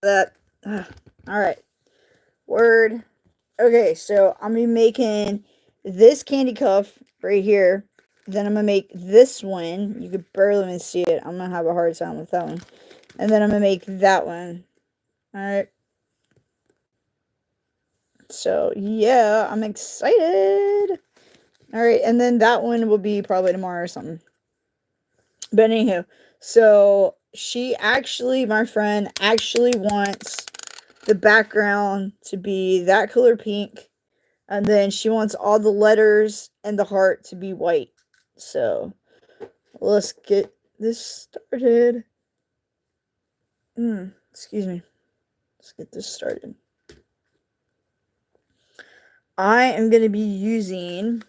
That. All right. Word. Okay, so I'm gonna be making this Kandicuff right here. Then I'm gonna make this one. You could barely even see it. I'm gonna have a hard time with that one. And then I'm gonna make that one. Alright. So yeah, I'm excited. Alright, and then that one will be probably tomorrow or something. But anywho, so she actually, my friend, actually wants the background to be that color pink. And then she wants all the letters and the heart to be white. So let's get this started. Excuse me. Let's get this started. I am going to be using,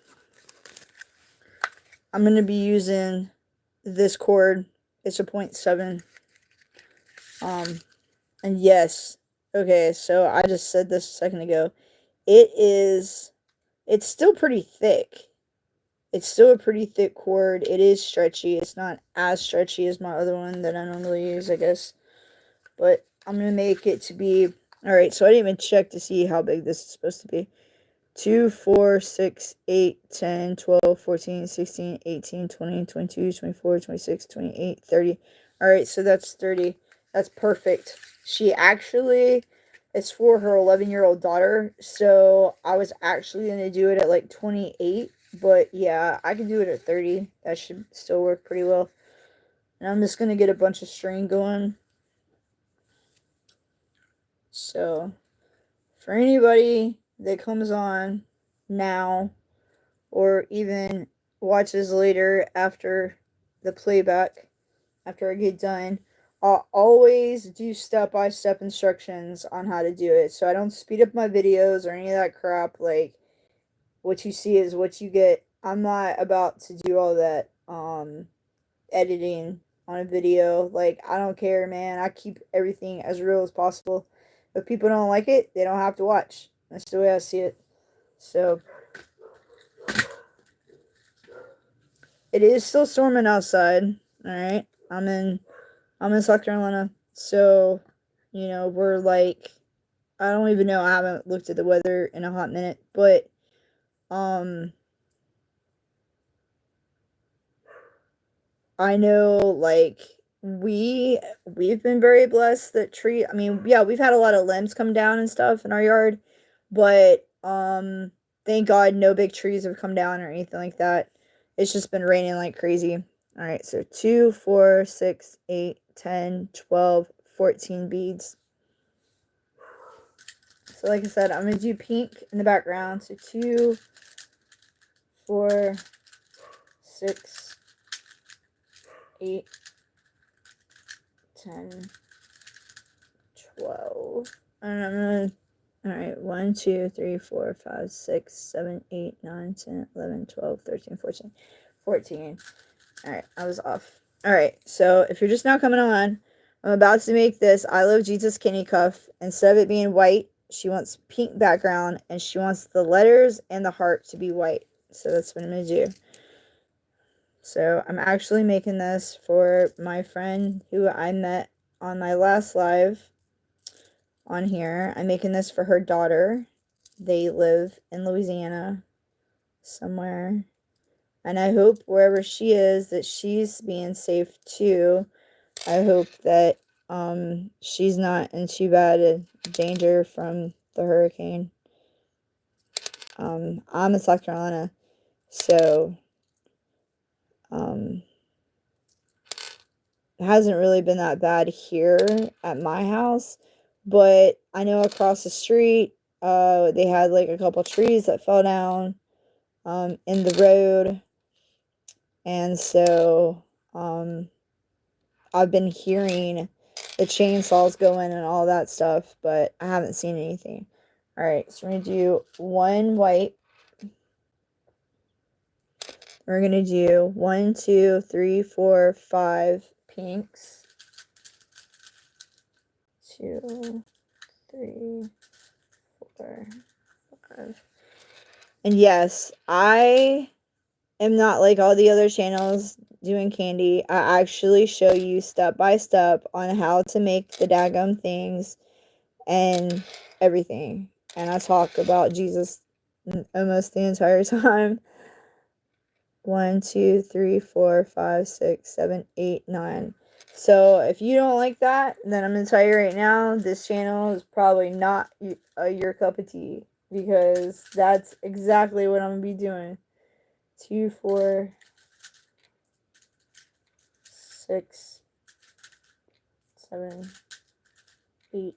this cord. It's a 0.7. And yes. Okay, so I just said this a second ago. It's still pretty thick. It's still a pretty thick cord. It is stretchy. It's not as stretchy as my other one that I normally use, I guess. But I'm going to make it to be... Alright, so I didn't even check to see how big this is supposed to be. 2, 4, 6, 8, 10, 12, 14, 16, 18, 20, 22, 24, 26, 28, 30. Alright, so that's 30. That's perfect. She actually... It's for her 11-year-old daughter, so I was actually going to do it at like 28, but yeah, I can do it at 30. That should still work pretty well. And I'm just going to get a bunch of string going. So, for anybody that comes on now, or even watches later after the playback, after I get done, I'll always do step-by-step instructions on how to do it. So I don't speed up my videos or any of that crap. Like, what you see is what you get. I'm not about to do all that editing on a video. Like, I don't care, man. I keep everything as real as possible. If people don't like it, they don't have to watch. That's the way I see it. So, it is still storming outside. Alright? I'm in South Carolina. So, you know, we're like, I don't even know. I haven't looked at the weather in a hot minute. But, I know, like, we've been very blessed that I mean, yeah, we've had a lot of limbs come down and stuff in our yard, but, thank God no big trees have come down or anything like that. It's just been raining like crazy. Alright, so 2, 4, 6, 8, 10, 12, 14 beads. So like I said, I'm going to do pink in the background. So 2, 4, 6, 8, 10, 12. And I'm going to... Alright, 1, 2, 3, 4, 5, 6, 7, 8, 9, 10, 11, 12, 13, 14. 14. Alright, I was off. Alright, so if you're just now coming on, I'm about to make this I Love Jesus Kandicuff. Instead of it being white, she wants pink background, and she wants the letters and the heart to be white. So that's what I'm going to do. So I'm actually making this for my friend who I met on my last live on here. I'm making this for her daughter. They live in Louisiana somewhere. And I hope wherever she is that she's being safe too. I hope that she's not in too bad a danger from the hurricane. I'm in South Carolina, so it hasn't really been that bad here at my house, but I know across the street they had like a couple trees that fell down in the road, and so I've been hearing the chainsaws going and all that stuff, but I haven't seen anything. Alright, so we're going to do 1 white. We're going to do 1, 2, 3, 4, 5 pinks. 2, 3, 4, 5. And yes, I am not like all the other channels doing candy. I actually show you step by step on how to make the daggum things and everything. And I talk about Jesus almost the entire time. 1, 2, 3, 4, 5, 6, 7, 8, 9. So if you don't like that, then I'm gonna tell you right now, this channel is probably not your cup of tea, because that's exactly what I'm gonna be doing. 2, 4, 6, 7, 8,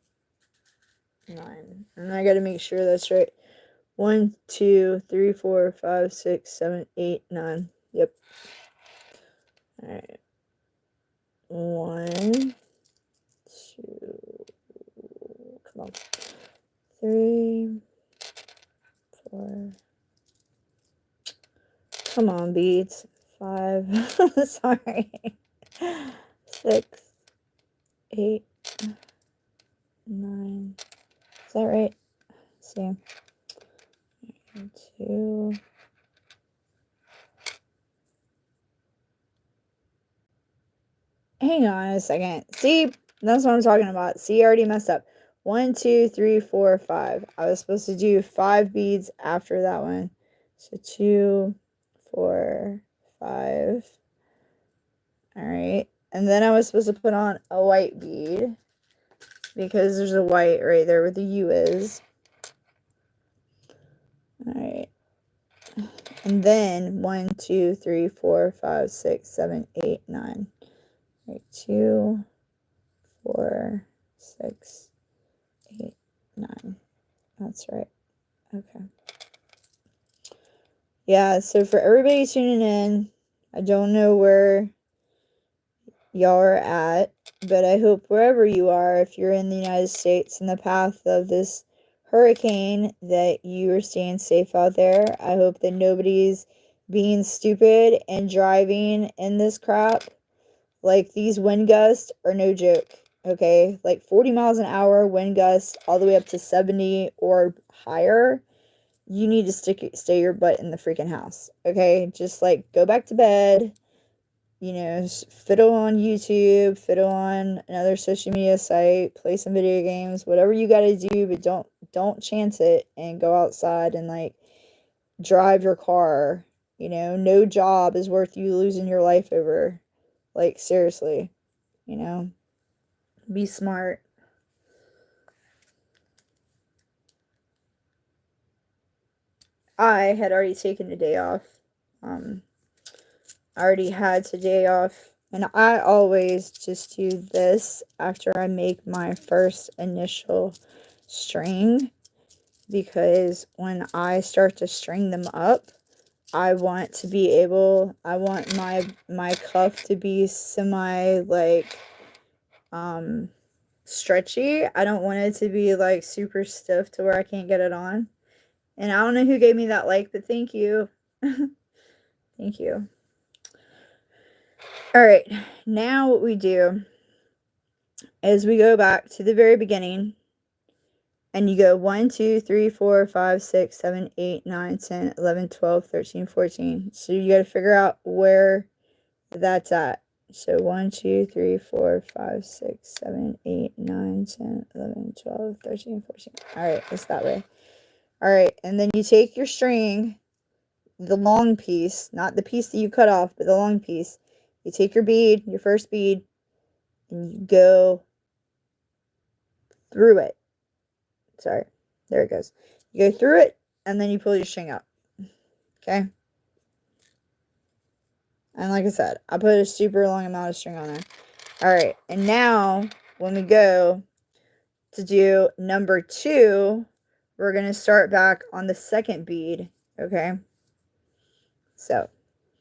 9. And I gotta make sure that's right. 1, 2, 3, 4, 5, 6, 7, 8, 9. Yep. Alright. 1, 2, come on. 3, 4. Come on, beads. 5. Sorry. 6, 8, 9. Is that right? Let's see. 2. Hang on a second. See, that's what I'm talking about. See, I already messed up. 1, 2, 3, 4, 5. I was supposed to do 5 beads after that one. So 2, 4, 5. Alright. And then I was supposed to put on a white bead, because there's a white right there where the U is. Alright. And then 1, 2, 3, 4, 5, 6, 7, 8, 9. Alright, 2, 4, 6, 8, 9. That's right. Okay. Yeah, so for everybody tuning in, I don't know where y'all are at, but I hope wherever you are, if you're in the United States in the path of this hurricane, that you are staying safe out there. I hope that nobody's being stupid and driving in this crap. Like, these wind gusts are no joke, okay? Like 40 miles an hour wind gusts all the way up to 70 or higher. You need to stay your butt in the freaking house, okay? Just like go back to bed. You know, fiddle on YouTube, fiddle on another social media site, play some video games, whatever you gotta do, but don't chance it and go outside and like drive your car. You know, no job is worth you losing your life over. Like, seriously, you know, be smart. I had already taken a day off. I already had today off, and I always just do this after I make my first initial string, because when I start to string them up, I want to be able, I want my cuff to be semi like stretchy. I don't want it to be like super stiff to where I can't get it on. And I don't know who gave me that like, but thank you. Thank you. All right, now what we do is we go back to the very beginning, and you go 1, 2, 3, 4, 5, 6, 7, 8, 9, 10, 11, 12, 13, 14. So you got to figure out where that's at. So 1, 2, 3, 4, 5, 6, 7, 8, 9, 10, 11, 12, 13, 14. All right, it's that way. All right, and then you take your string, the long piece, not the piece that you cut off, but the long piece. You take your bead, your first bead, and you go through it. Sorry, there it goes. You go through it, and then you pull your string up. Okay? And like I said, I put a super long amount of string on there. Alright, and now, when we go to do number 2, we're going to start back on the second bead. Okay? So,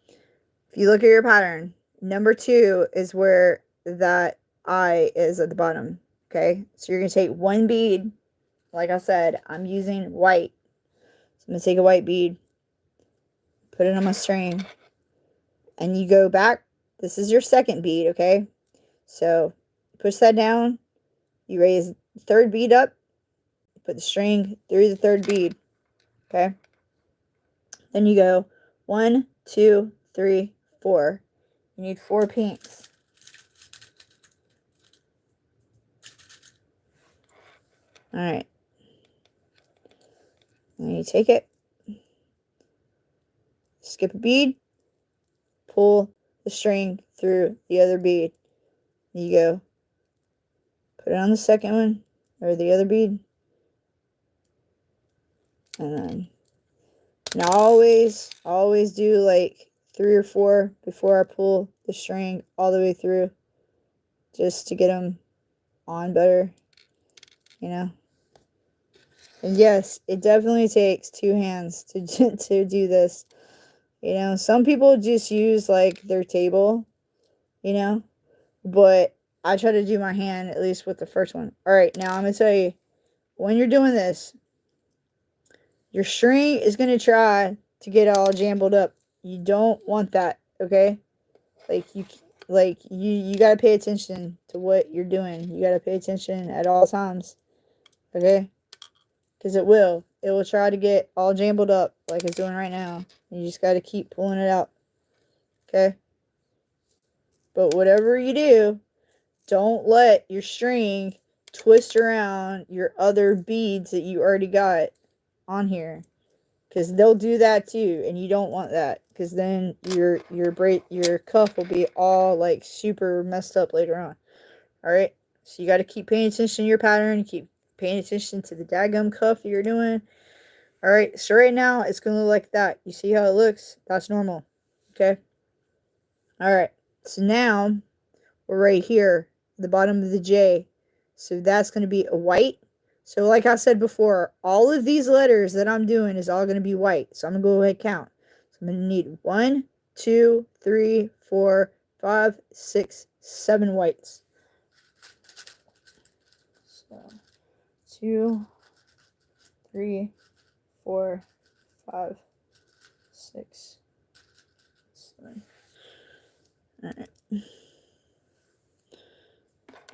if you look at your pattern, number 2 is where that I is at the bottom. Okay? So you're going to take one bead. Like I said, I'm using white. So I'm going to take a white bead, put it on my string, and you go back. This is your second bead, okay? So push that down. You raise the third bead up, put the string through the third bead, okay? Then you go 1, 2, 3, 4. You need 4 pinks. Alright. And you take it. Skip a bead. Pull the string through the other bead. You go. Put it on the second one, or the other bead. And then, now always do like 3 or 4 before I pull the string all the way through, just to get them on better, you know. And yes, it definitely takes 2 hands to to do this. You know, some people just use like their table, you know, but I try to do my hand, at least with the first one. All right, now I'm gonna tell you, when you're doing this, your string is gonna try to get all jumbled up. You don't want that, okay? You gotta pay attention to what you're doing. You gotta pay attention at all times, okay? Because it will try to get all jumbled up like it's doing right now. You just gotta keep pulling it out, okay? But whatever you do, don't let your string twist around your other beads that you already got on here, because they'll do that too, and you don't want that, because then your cuff will be all like super messed up later on. All right, so you got to keep paying attention to your pattern, keep paying attention to the daggum cuff you're doing. All right, so right now it's gonna look like that. You see how it looks? That's normal. Okay. All right, so now we're right here, the bottom of the J. So that's going to be a white. So like I said before, all of these letters that I'm doing is all going to be white. So I'm going to go ahead and count. So I'm going to need 1, 2, 3, 4, 5, 6, 7 whites. So 2, 3, 4, 5, 6, 7. All right.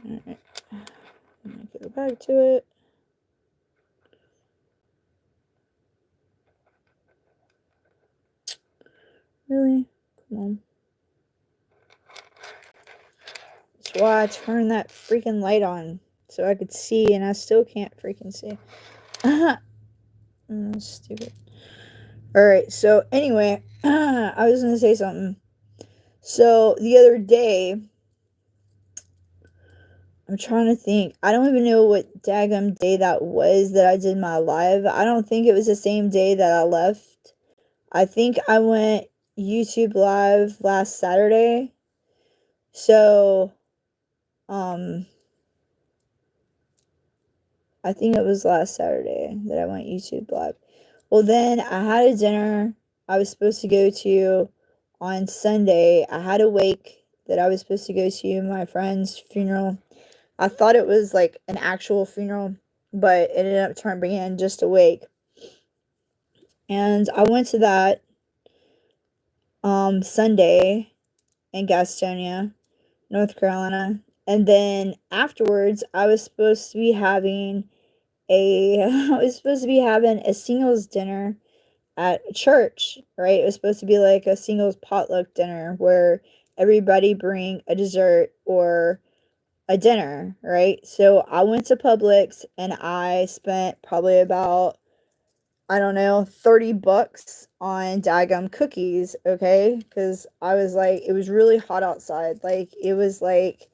Alright, I'm going to go back to it. Really? Come on. That's why I turned that freaking light on, so I could see, and I still can't freaking see. Stupid. Alright, so anyway, I was going to say something. So, the other day, I'm trying to think. I don't even know what daggum day that was that I did my live. I don't think it was the same day that I left. I think I went YouTube live last Saturday. So, I think it was last Saturday that I went YouTube live. Well, then I had a dinner I was supposed to go to on Sunday. I had a wake that I was supposed to go to, my friend's funeral. I thought it was like an actual funeral, but it ended up turning being just a wake. And I went to that Sunday in Gastonia, North Carolina. And then afterwards, I was supposed to be having a singles dinner at church, right? It was supposed to be like a singles potluck dinner where everybody bring a dessert or a dinner, right? So I went to Publix and I spent probably about, I don't know, $30 on daggum cookies, okay? Because I was like, it was really hot outside. Like, it was like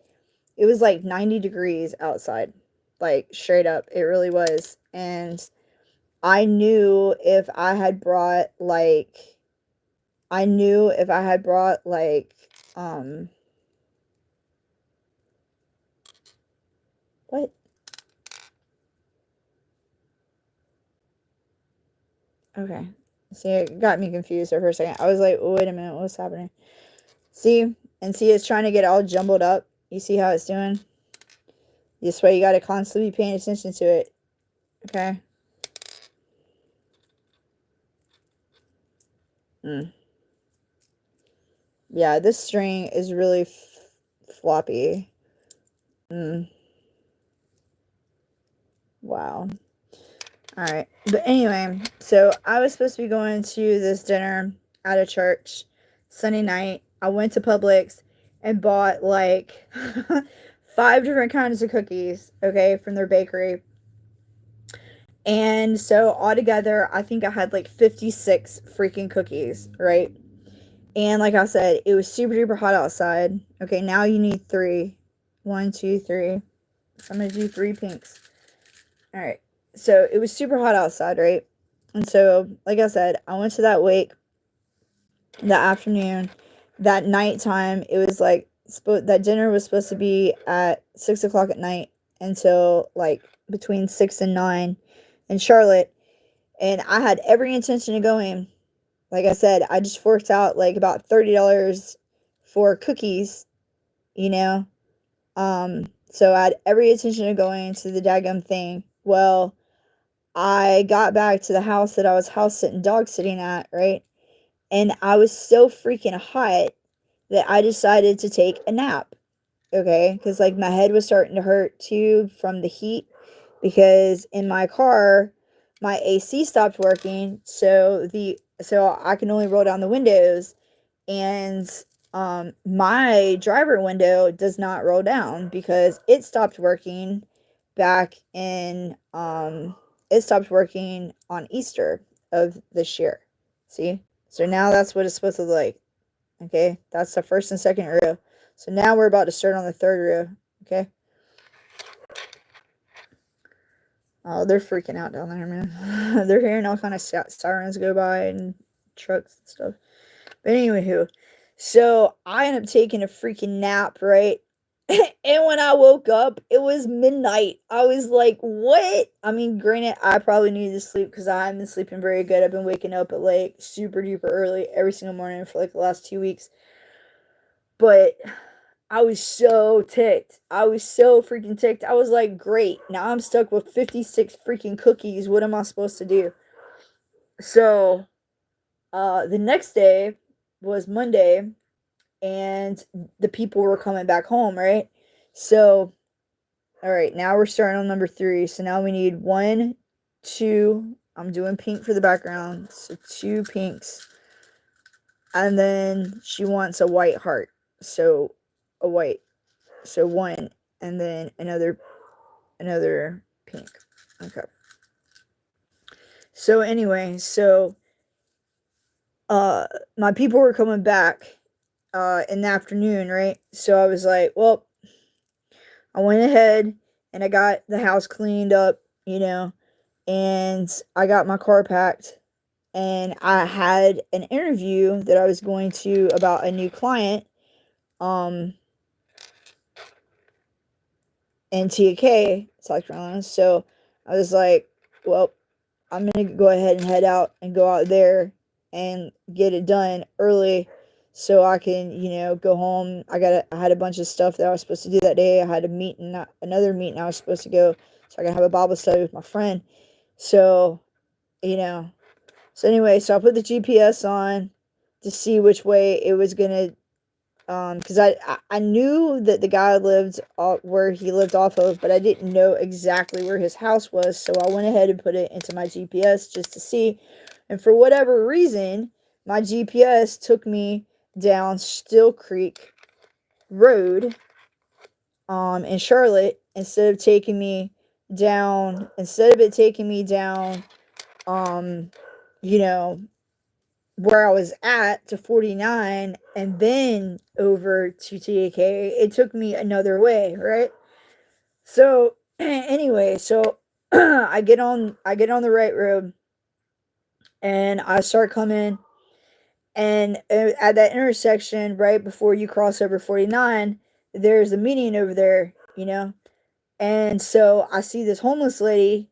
90 degrees outside. Like, straight up, it really was. And I knew if I had brought like, what? Okay. See, it got me confused there for a second. I was like, oh, wait a minute, what's happening? See? And see, it's trying to get all jumbled up. You see how it's doing? This way, you got to constantly be paying attention to it. Okay? Yeah, this string is really floppy. Wow. Alright. But anyway, so I was supposed to be going to this dinner out of church Sunday night. I went to Publix and bought like 5 different kinds of cookies, okay, from their bakery. And so altogether, I think I had like 56 freaking cookies, right? And like I said, it was super duper hot outside. Okay, now you need 3. 1, 2, 3. So I'm gonna do 3 pinks. All right. So it was super hot outside, right? And so, like I said, I went to that wake that afternoon. That nighttime, it was like that dinner was supposed to be at 6 o'clock at night until like between 6 and 9 in Charlotte. And I had every intention of going. Like I said, I just forked out like about $30 for cookies, you know. So I had every intention of going to the daggum thing. Well, I got back to the house that I was house sitting, dog sitting at, right? And I was so freaking hot that I decided to take a nap. Okay, because like my head was starting to hurt too from the heat, because in my car my AC stopped working, so I can only roll down the windows, and my driver window does not roll down because it stopped working back in it stopped working on Easter of this year. See? So now that's what it's supposed to look like. Okay? That's the first and second row. So now we're about to start on the third row. Okay? Oh, they're freaking out down there, man. They're hearing all kind of sirens go by and trucks and stuff. But anywho, so I ended up taking a freaking nap, right? And when I woke up, it was midnight. I was like, what? I mean, granted, I probably needed to sleep because I haven't been sleeping very good. I've been waking up at like super duper early every single morning for like the last 2 weeks. But I was so ticked. I was so freaking ticked. I was like, great. Now I'm stuck with 56 freaking cookies. What am I supposed to do? So, the next day was Monday, and the people were coming back home, right? So, all right, now we're starting on number 3. So now we need 1, 2. I'm doing pink for the background. So 2 pinks. And then she wants a white heart. So a white. So 1, and then another pink. Okay. So anyway, so my people were coming back in the afternoon, right? So I was like, well, I went ahead and I got the house cleaned up, you know, and I got my car packed, and I had an interview that I was going to about a new client in TK, South Carolina. So I was like, well, I'm going to go ahead and head out and go out there and get it done early so I can, you know, go home. I had a bunch of stuff that I was supposed to do that day. I had a meeting, another meeting I was supposed to go, so I could have a Bible study with my friend. So, you know, so anyway, so I put the GPS on to see which way it was going to, because I knew that the guy lived where he lived off of, but I didn't know exactly where his house was, so I went ahead and put it into my GPS just to see, and for whatever reason, my GPS took me down Still Creek Road in Charlotte instead of it taking me down, you know, where I was at to 49 and then over to TAK. It took me another way, right? So anyway, so I get on the right road, and I start coming, and at that intersection right before you cross over 49, there's a median over there, you know. And so I see this homeless lady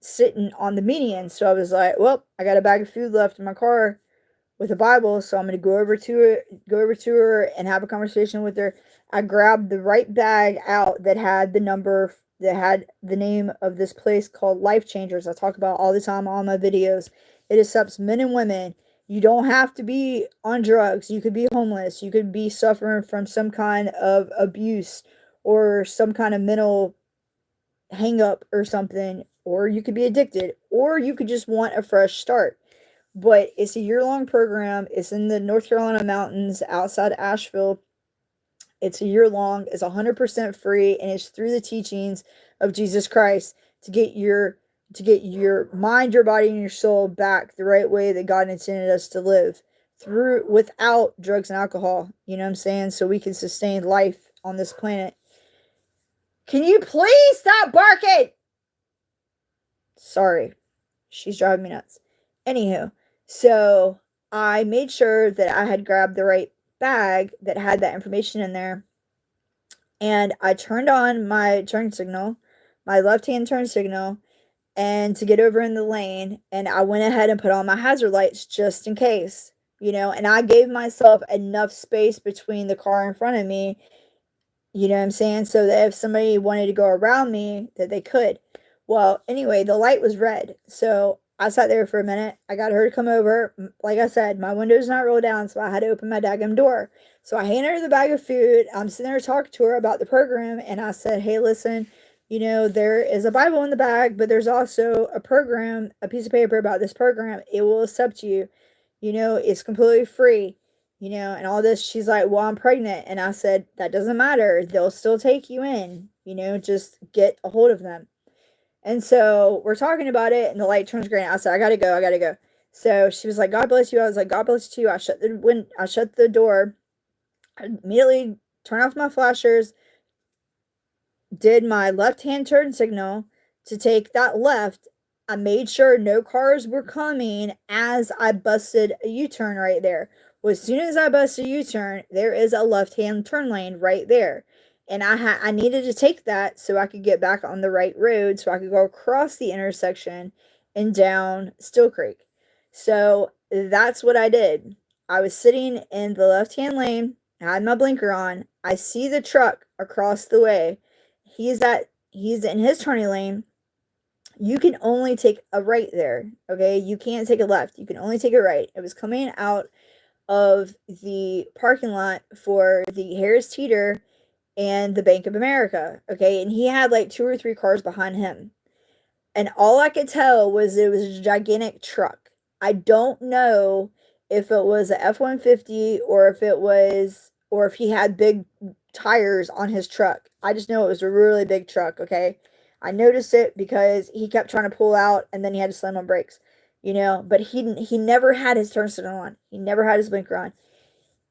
sitting on the median. So I was like, well, I got a bag of food left in my car with a Bible, so I'm gonna go over to her and have a conversation with her. I grabbed the right bag out that had the name of this place called Life Changers. I talk about all the time on my videos. It accepts men and women. You don't have to be on drugs. You could be homeless. You could be suffering from some kind of abuse or some kind of mental hang up or something, or you could be addicted, or you could just want a fresh start. but it's a year-long program. It's in the North Carolina mountains outside Asheville. It's a year long, it's 100% free, and it's through the teachings of Jesus Christ to get your mind, your body, and your soul back the right way that God intended us to live through without drugs and alcohol. You know what I'm saying? So we can sustain life on this planet. Can you please stop barking? Sorry. She's driving me nuts. Anywho, so I made sure that I had grabbed the right bag that had that information in there. And I turned on my turn signal, my left-hand turn signal, and to get over in the lane, and I went ahead and put on my hazard lights just in case, and I gave myself enough space between the car in front of me, you know what I'm saying, so that if somebody wanted to go around me, that they could. Well, anyway, the light was red, so I sat there for a minute. I got her to come over. Like I said, my window's not rolled down, so I had to open my daggum door. So I handed her the bag of food. I'm sitting there talking to her about the program, and I said, hey, listen, there is a Bible in the bag, but there's also a program, a piece of paper about this program. It will accept you. It's completely free, and all this. She's like, well, I'm pregnant. And I said, that doesn't matter. They'll still take you in, just get a hold of them. And so we're talking about it, and the light turns green. I said, I gotta go. So she was like, God bless you. I was like, God bless you. I shut the door. I immediately turned off my flashers, did my left-hand turn signal to take that left. I made sure no cars were coming as I busted a U-turn right there. Well, as soon as I busted a U-turn, there is a left-hand turn lane right there. And I needed to take that so I could get back on the right road, so I could go across the intersection and down Still Creek. So that's what I did. I was sitting in the left-hand lane. I had my blinker on. I see the truck across the way. He's in his turning lane. You can only take a right there, okay? You can't take a left. You can only take a right. It was coming out of the parking lot for the Harris Teeter and the Bank of America, okay? And he had like 2 or 3 cars behind him. And all I could tell was it was a gigantic truck. I don't know if it was a F-150 or if he had big tires on his truck. I just know it was a really big truck, okay? I noticed it because he kept trying to pull out and then he had to slam on brakes, but he never had his turn signal on. He never had his blinker on.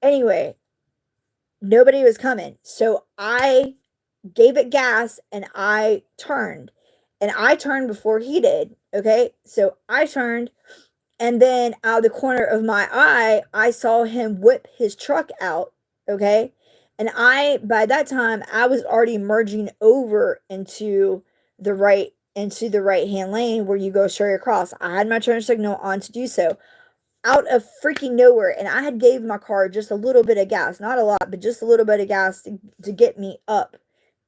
Anyway, nobody was coming. So I gave it gas and I turned. And I turned before he did, okay? So I turned, and then out of the corner of my eye, I saw him whip his truck out, okay? And by that time, I was already merging over into the right-hand lane where you go straight across. I had my turn signal on to do so. Out of freaking nowhere, and I had gave my car just a little bit of gas, not a lot, but just a little bit of gas to get me up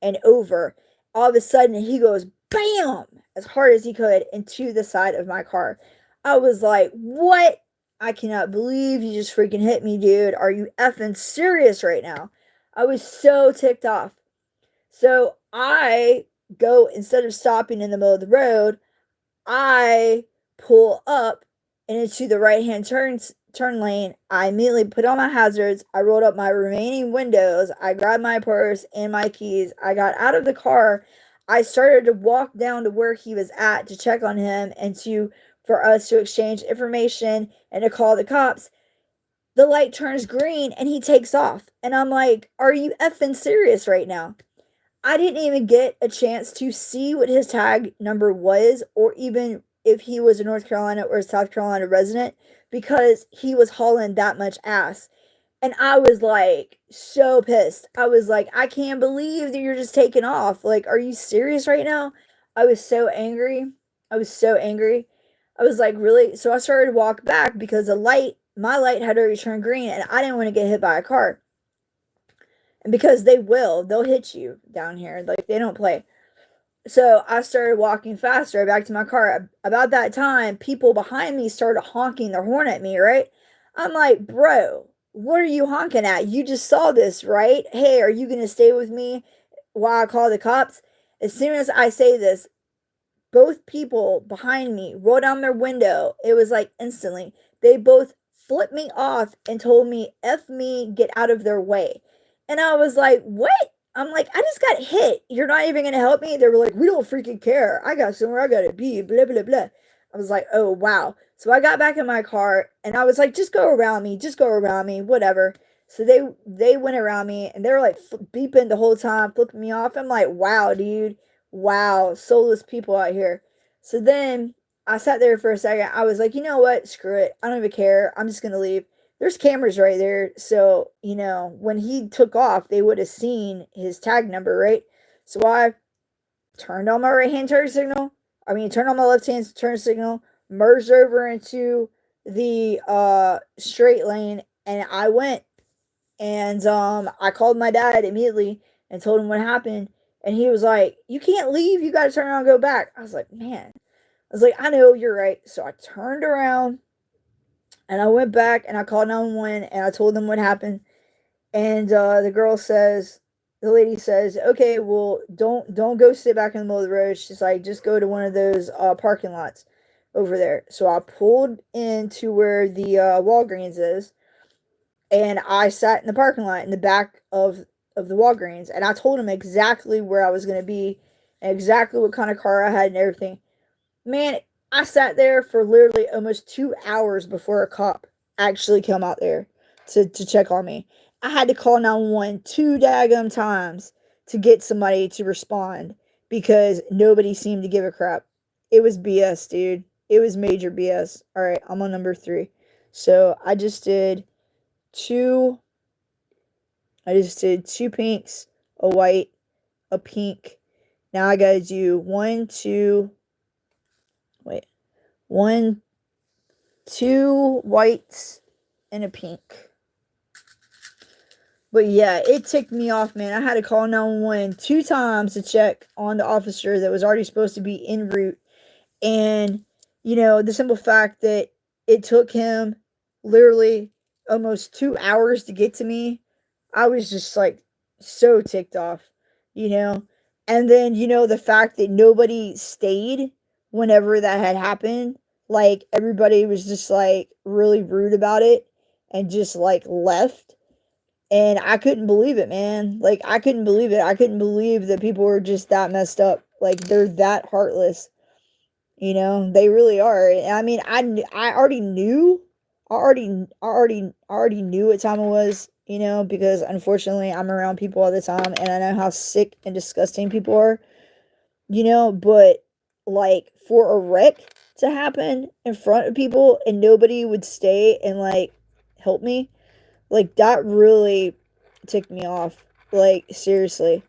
and over. All of a sudden, he goes, bam, as hard as he could into the side of my car. I was like, what? I cannot believe you just freaking hit me, dude. Are you effing serious right now? I was so ticked off. So I go, instead of stopping in the middle of the road, I pull up and into the right-hand turn lane. I immediately put on my hazards. I rolled up my remaining windows. I grabbed my purse and my keys. I got out of the car. I started to walk down to where he was at to check on him and for us to exchange information and to call the cops. The light turns green and he takes off. And I'm like, are you effing serious right now? I didn't even get a chance to see what his tag number was, or even if he was a North Carolina or a South Carolina resident, because he was hauling that much ass. And I was like, so pissed. I was like, I can't believe that you're just taking off. Like, are you serious right now? I was so angry. I was like, really? So I started to walk back because my light had already turned green and I didn't want to get hit by a car. And because they'll hit you down here. Like, they don't play. So I started walking faster back to my car. About that time, people behind me started honking their horn at me, right? I'm like, bro, what are you honking at? You just saw this, right? Hey, are you going to stay with me while I call the cops? As soon as I say this, both people behind me rolled down their window. It was like instantly. They both flipped me off and told me, F me, get out of their way. And I was like, what? I'm like, I just got hit. You're not even going to help me? They were like, we don't freaking care. I got somewhere I got to be, blah, blah, blah. I was like, oh, wow. So I got back in my car and I was like, just go around me. Just go around me. Whatever. So they went around me and they were like beeping the whole time, flipping me off. I'm like, wow, dude. Wow. Soulless people out here. So then I sat there for a second. I was like, you know what? Screw it. I don't even care. I'm just going to leave. There's cameras right there. So, when he took off, they would have seen his tag number, right? So I turned on my right hand turn signal. Turned on my left hand turn signal, merged over into the straight lane, and I went. And I called my dad immediately and told him what happened. And he was like, you can't leave. You got to turn around and go back. I was like, man. I was like, I know, you're right. So I turned around and I went back and I called 911 and I told them what happened. And the lady says, okay, well, don't go sit back in the middle of the road. She's like, just go to one of those parking lots over there. So I pulled into where the Walgreens is, and I sat in the parking lot in the back of the Walgreens, and I told him exactly where I was going to be and exactly what kind of car I had and everything. Man, I sat there for literally almost 2 hours before a cop actually came out there to check on me. I had to call 911 two daggum times to get somebody to respond because nobody seemed to give a crap. It was BS, dude. It was major BS. All right, I'm on number 3. So I just did two pinks, a white, a pink. Now I gotta do 2 whites and a pink. But yeah, it ticked me off, man. I had to call 911 2 times to check on the officer that was already supposed to be en route. And, the simple fact that it took him literally almost 2 hours to get to me, I was just like so ticked off, And then, the fact that nobody stayed whenever that had happened, like everybody was just like really rude about it and just like left. And I couldn't believe it, man. Like, I couldn't believe it. I couldn't believe that people were just that messed up. Like, they're that heartless. They really are. I already knew. I already knew what time it was, because unfortunately I'm around people all the time and I know how sick and disgusting people are, but like for a wreck to happen in front of people and nobody would stay and like help me, like that really ticked me off. Like seriously.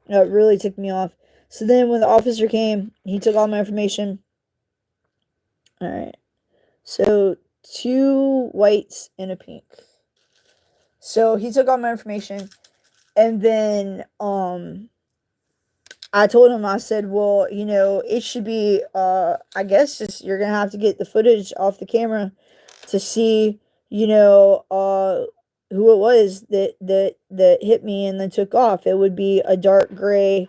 It really ticked me off. So then when the officer came, he took all my information. Alright. So 2 whites and a pink. So he took all my information and then I told him, I said, well, it should be I guess just you're gonna have to get the footage off the camera to see, who it was that hit me and then took off. It would be a dark gray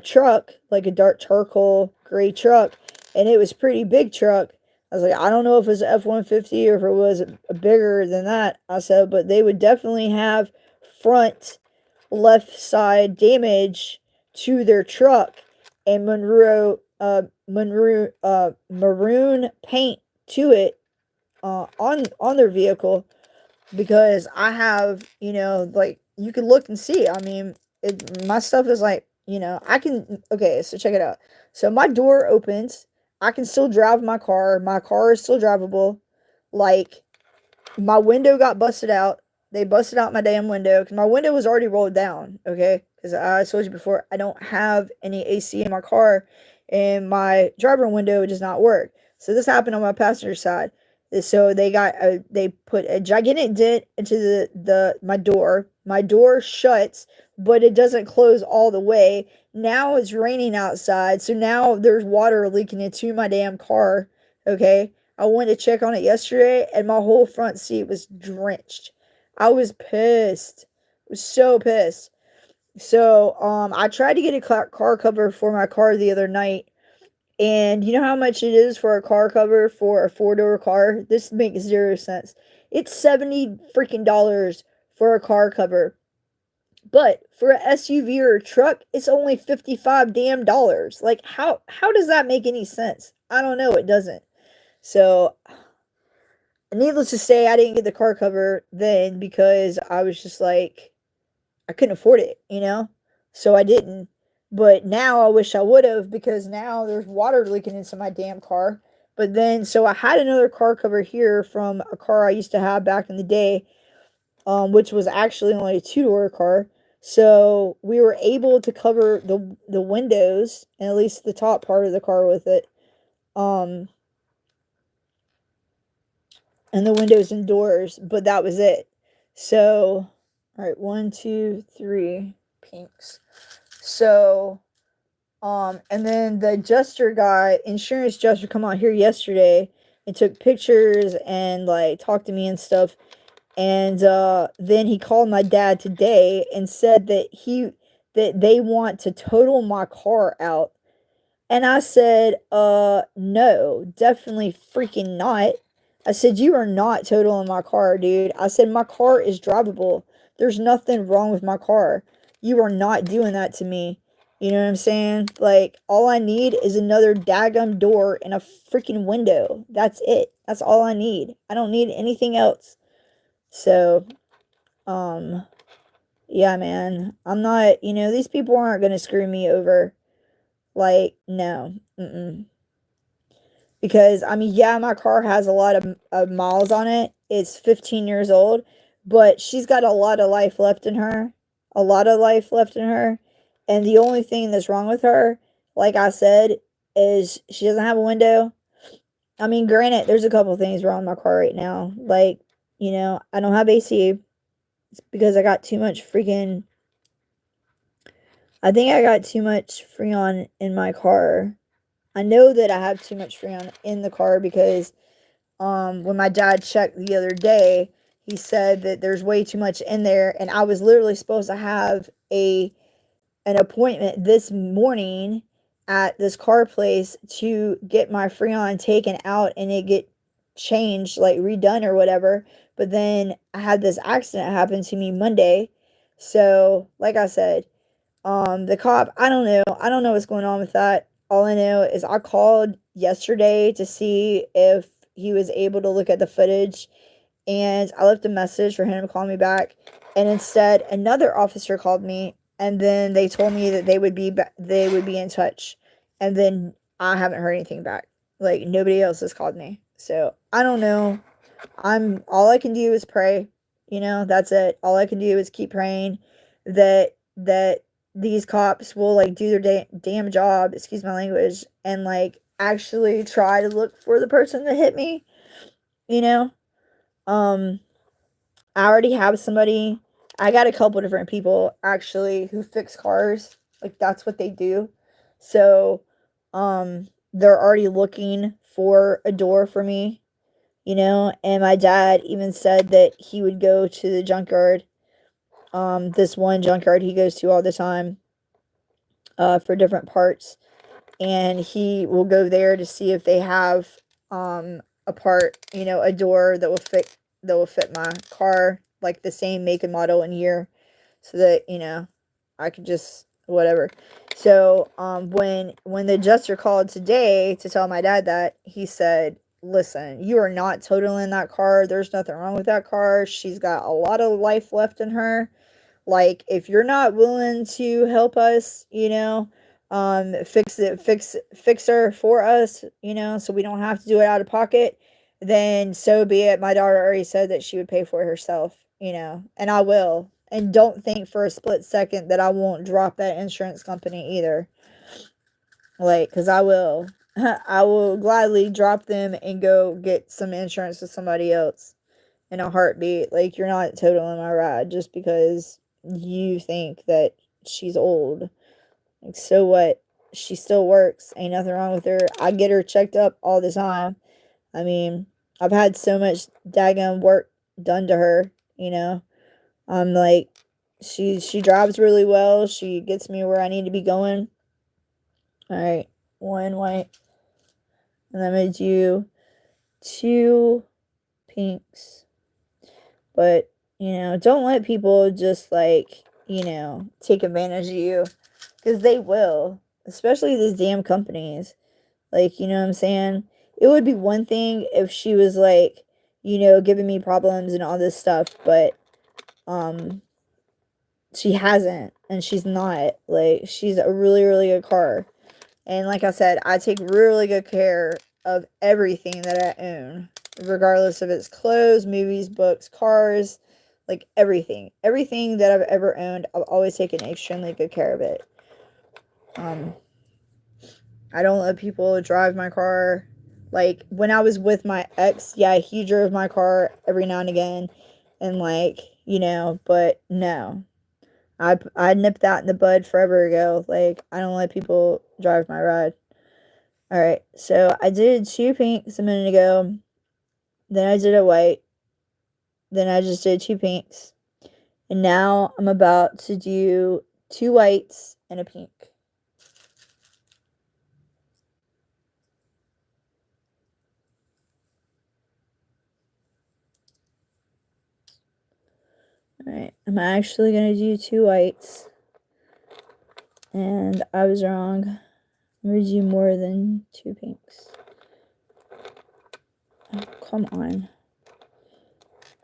truck, like a dark charcoal gray truck, and it was a pretty big truck. I was like, I don't know if it was F-150 or if it was a bigger than that. I said, but they would definitely have front left side damage to their truck and maroon paint to it on their vehicle, because I have, like you can look and see. My stuff is like, okay, so check it out. So my door opens. I can still drive my car. My car is still drivable. Like, my window got busted out. They busted out my damn window because my window was already rolled down, okay? Because I told you before, I don't have any AC in my car, and my driver window does not work. So this happened on my passenger side. So they put a gigantic dent into my door. My door shuts, but it doesn't close all the way. Now it's raining outside, so now there's water leaking into my damn car. Okay, I went to check on it yesterday, and my whole front seat was drenched. I was pissed. I was so pissed. So I tried to get a car cover for my car the other night, And you know how much it is for a car cover for a four-door car? This makes zero sense. It's 70 freaking dollars for a car cover. But for a SUV or a truck, it's only 55 damn dollars. Like how does that make any sense? I don't know, it doesn't. So, needless to say, I didn't get the car cover then because I was just like I couldn't afford it, you know? So I didn't. But now I wish I would have because now there's water leaking into my damn car. But then, so I had another car cover here from a car I used to have back in the day, which was actually only a two-door car. So we were able to cover the windows and at least the top part of the car with it. Um, and the windows and doors, but that was it. So, all right, one, two, three pinks. So, and then the adjuster guy, insurance adjuster, come out here yesterday and took pictures and like talked to me and stuff. And then he called my dad today and said that they want to total my car out. And I said, no, definitely freaking not. I said, you are not totaling my car, dude. I said, my car is drivable. There's nothing wrong with my car. You are not doing that to me. You know what I'm saying? Like, all I need is another daggum door and a freaking window. That's it. That's all I need. I don't need anything else. So, um, yeah, man. I'm not, these people aren't going to screw me over. Like, no. Mm-mm. Because, I mean, yeah, my car has a lot of miles on it. It's 15 years old, but she's got a lot of life left in her. A lot of life left in her. And the only thing that's wrong with her, like I said, is she doesn't have a window. I mean, granted, there's a couple things wrong with my car right now. Like, I don't have AC. It's because I got too much freaking. I think I got too much Freon in my car. I know that I have too much Freon in the car because when my dad checked the other day, he said that there's way too much in there, and I was literally supposed to have an appointment this morning at this car place to get my Freon taken out and it get changed, like redone or whatever. But then I had this accident happen to me Monday. So, like I said, the cop, I don't know. I don't know what's going on with that. All I know is I called yesterday to see if he was able to look at the footage, and I left a message for him to call me back. And instead, another officer called me, and then they told me that they would be in touch. And then I haven't heard anything back. Like, nobody else has called me. So, I don't know. All I can do is pray. That's it. All I can do is keep praying that these cops will like do their damn job, excuse my language, and like actually try to look for the person that hit me. You know, um, I already have somebody. I got a couple different people actually who fix cars. Like that's what they do. So, they're already looking for a door for me. And my dad even said that he would go to the junkyard. This one junkyard he goes to all the time for different parts, and he will go there to see if they have a part, a door that will fit my car, like the same make and model and year, so that I could just whatever. So when the adjuster called today to tell my dad that, he said, listen, you are not totaling that car. There's nothing wrong with that car. She's got a lot of life left in her. Like, if you're not willing to help us, fix her for us, so we don't have to do it out of pocket, then so be it. My daughter already said that she would pay for it herself, and I will. And don't think for a split second that I won't drop that insurance company either. Like, because I will. I will gladly drop them and go get some insurance with somebody else in a heartbeat. Like, you're not totaling my ride just because you think that she's old. Like, so what? She still works. Ain't nothing wrong with her. I get her checked up all the time. I mean, I've had so much daggone work done to her, I'm like, she drives really well. She gets me where I need to be going. All right, one white. And I'm going to do 2 pinks. But, don't let people just, like, take advantage of you. Because they will. Especially these damn companies. Like, you know what I'm saying? It would be one thing if she was, like, giving me problems and all this stuff. But, she hasn't. And she's not. Like, she's a really, really good car. And like I said, I take really good care of everything that I own. Regardless if it's clothes, movies, books, cars, like everything. Everything that I've ever owned, I've always taken extremely good care of it. I don't let people drive my car. Like, when I was with my ex, yeah, he drove my car every now and again. And, like, but no. I nipped that in the bud forever ago. Like, I don't let people drive my ride. Alright, so I did 2 pinks a minute ago. Then I did a white. Then I just did 2 pinks. And now I'm about to do 2 whites and a pink. Alright, I'm actually going to do 2 whites. And I was wrong. I'm going to do more than 2 pinks. Oh, come on.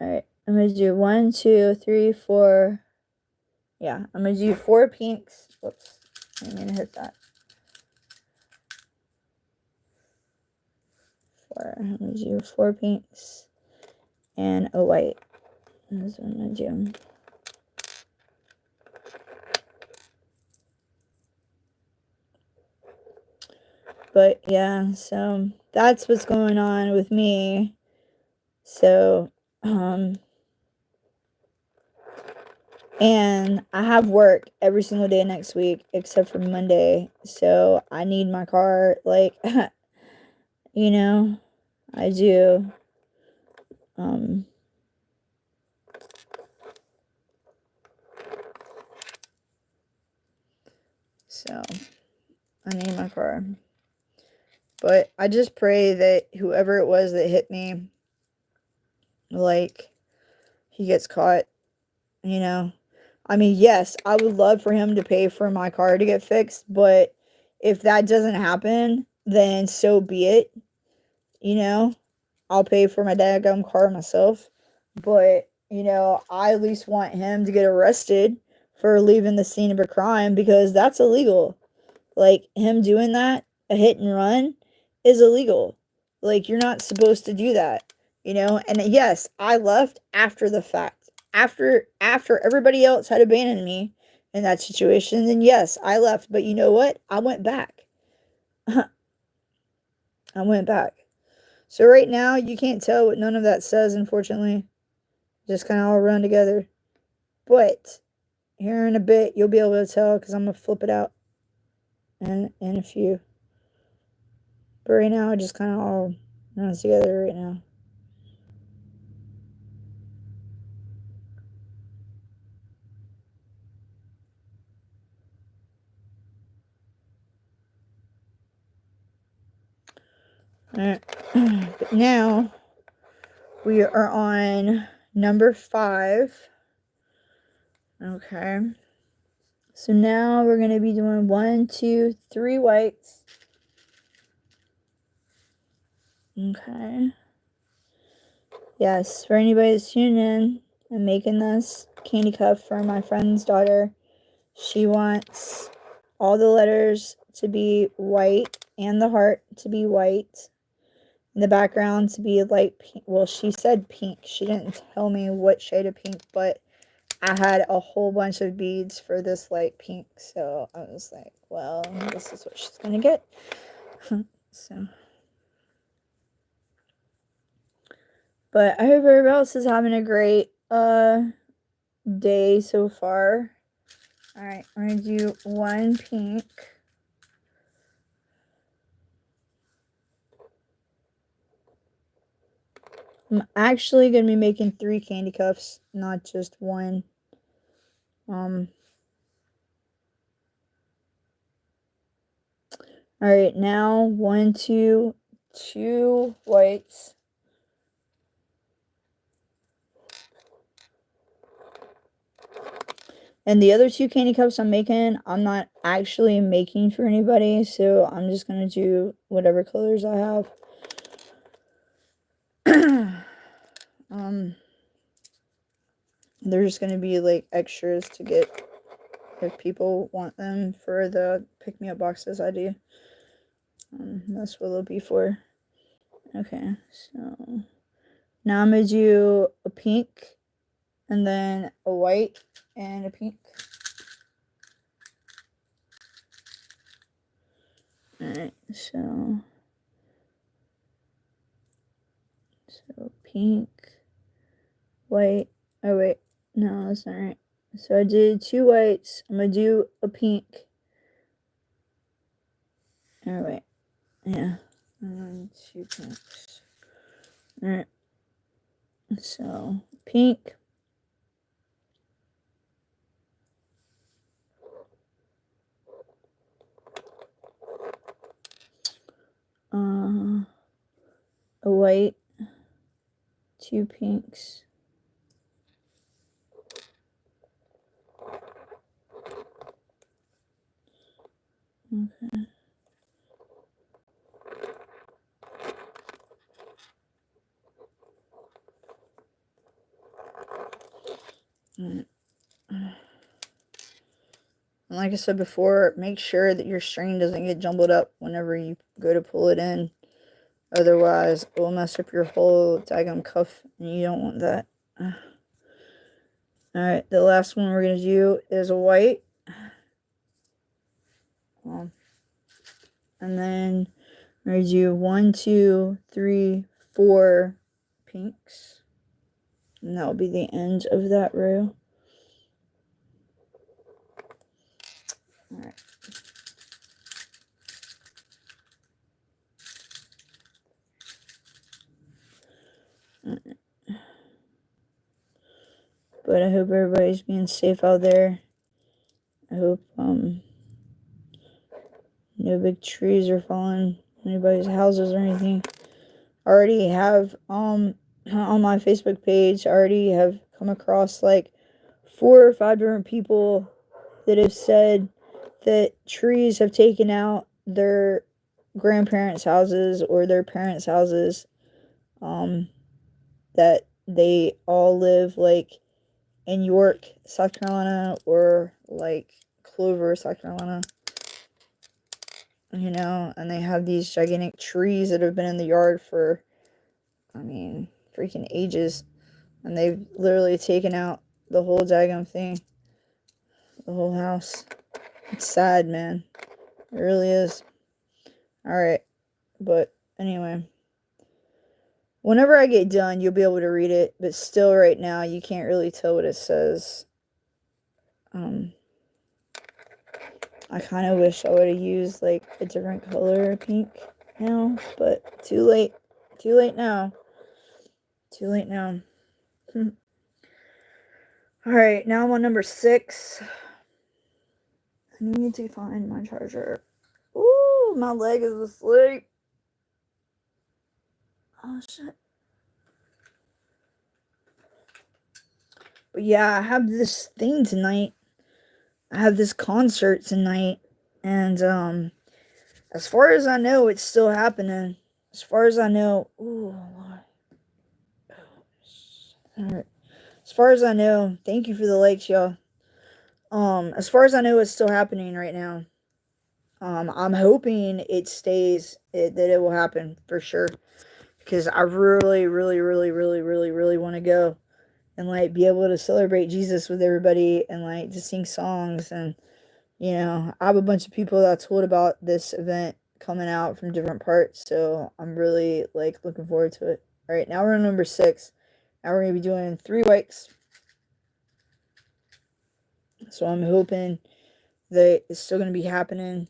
Alright, I'm going to do 1, 2, 3, 4. Yeah, I'm going to do 4 pinks. Whoops, I'm going to hit that. 4. I'm going to do 4 pinks and a white. That's what I'm going to do. But yeah, so that's what's going on with me. So, and I have work every single day next week except for Monday. So I need my car, like, I do. So I need my car. But I just pray that whoever it was that hit me, like, he gets caught, I mean, yes, I would love for him to pay for my car to get fixed, but if that doesn't happen, then so be it. I'll pay for my daggum car myself. But, I at least want him to get arrested for leaving the scene of a crime because that's illegal. Like, him doing that, a hit and run, is illegal. Like, you're not supposed to do that, And yes, I left after the fact. After everybody else had abandoned me in that situation, then yes, I left. But you know what? I went back. I went back. So right now, you can't tell what none of that says, unfortunately. Just kind of all run together. But here in a bit, you'll be able to tell because I'm going to flip it out in a few. But right now, it just kind of all runs together right now. Alright. But now, we are on number 5. Okay. So now we're going to be doing 1, 2, 3 whites. Okay. Yes, for anybody that's tuning in, I'm making this Kandicuff for my friend's daughter. She wants all the letters to be white and the heart to be white. And the background to be light pink. Well, she said pink. She didn't tell me what shade of pink, but I had a whole bunch of beads for this light pink. So I was like, well, this is what she's going to get. So. But I hope everybody else is having a great day so far. Alright, I'm going to do 1 pink. I'm actually going to be making 3 Kandicuffs, not just 1. Alright, now 1, 2, 2 whites. And the other 2 candy cups I'm making, I'm not actually making for anybody, so I'm just going to do whatever colors I have. They're just going to be like extras to get if people want them for the pick-me-up boxes I do. That's what they'll be for. Okay, so now I'm going to do a pink, and then a white, and a pink. Alright, so pink, white. Oh wait, no, that's not right. So I did 2 whites. I'm gonna do a pink. Oh wait, yeah, and 2 pinks. Alright, so pink. A white, 2 pinks. Okay. And like I said before, make sure that your string doesn't get jumbled up whenever you go to pull it in. Otherwise, it will mess up your whole daggum cuff, and you don't want that. Alright, the last one we're going to do is a white. And then we're going to do 1, 2, 3, 4 pinks. And that will be the end of that row. Alright. But I hope everybody's being safe out there. I hope no big trees are falling anybody's houses or anything. I already have on my Facebook page, I already have come across like 4 or 5 different people that have said that trees have taken out their grandparents' houses or their parents' houses. That they all live like in York, South Carolina, or like Clover, South Carolina. You know, and they have these gigantic trees that have been in the yard for, I mean, freaking ages. And they've literally taken out the whole daggum thing. The whole house. It's sad, man. It really is. Alright. But anyway. Whenever I get done, you'll be able to read it. But still, right now, you can't really tell what it says. I kind of wish I would have used, like, a different color pink now. But too late. Too late now. Too late now. Alright, now I'm on number 6. I need to find my charger. Ooh, my leg is asleep. Oh, shit. But yeah, I have this thing tonight. I have this concert tonight. And, as far as I know, it's still happening. As far as I know... Ooh, alright. As far as I know... Thank you for the likes, y'all. As far as I know, it's still happening right now. I'm hoping it stays, that it will happen for sure. Because I really, really, really, really, really, really want to go. And, like, be able to celebrate Jesus with everybody. And, like, to sing songs. And, you know, I have a bunch of people that I told about this event coming out from different parts. So, I'm really, like, looking forward to it. Alright, now we're on number 6. Now we're going to be doing 3 whites. So, I'm hoping that it's still going to be happening.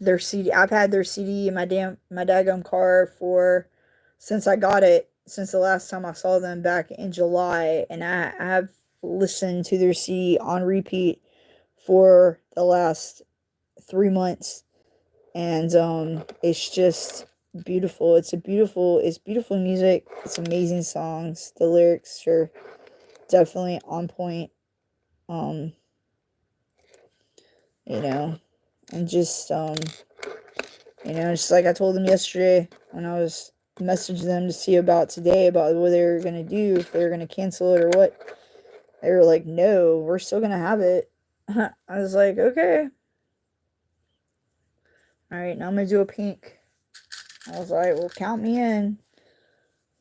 Their CD, I've had their CD in my daggum car since I got it, since the last time I saw them back in July, and I have listened to their CD on repeat for the last 3 months, And it's just beautiful. It's beautiful music. It's amazing songs. The lyrics are definitely on point. Um, you know, and just just like I told them yesterday when I was messaging them to see about today about what they were gonna do, if they were gonna cancel it or what. They were like, "No, we're still gonna have it." I was like, "Okay, all right, now I'm gonna do a pink." I was like, "Well, count me in."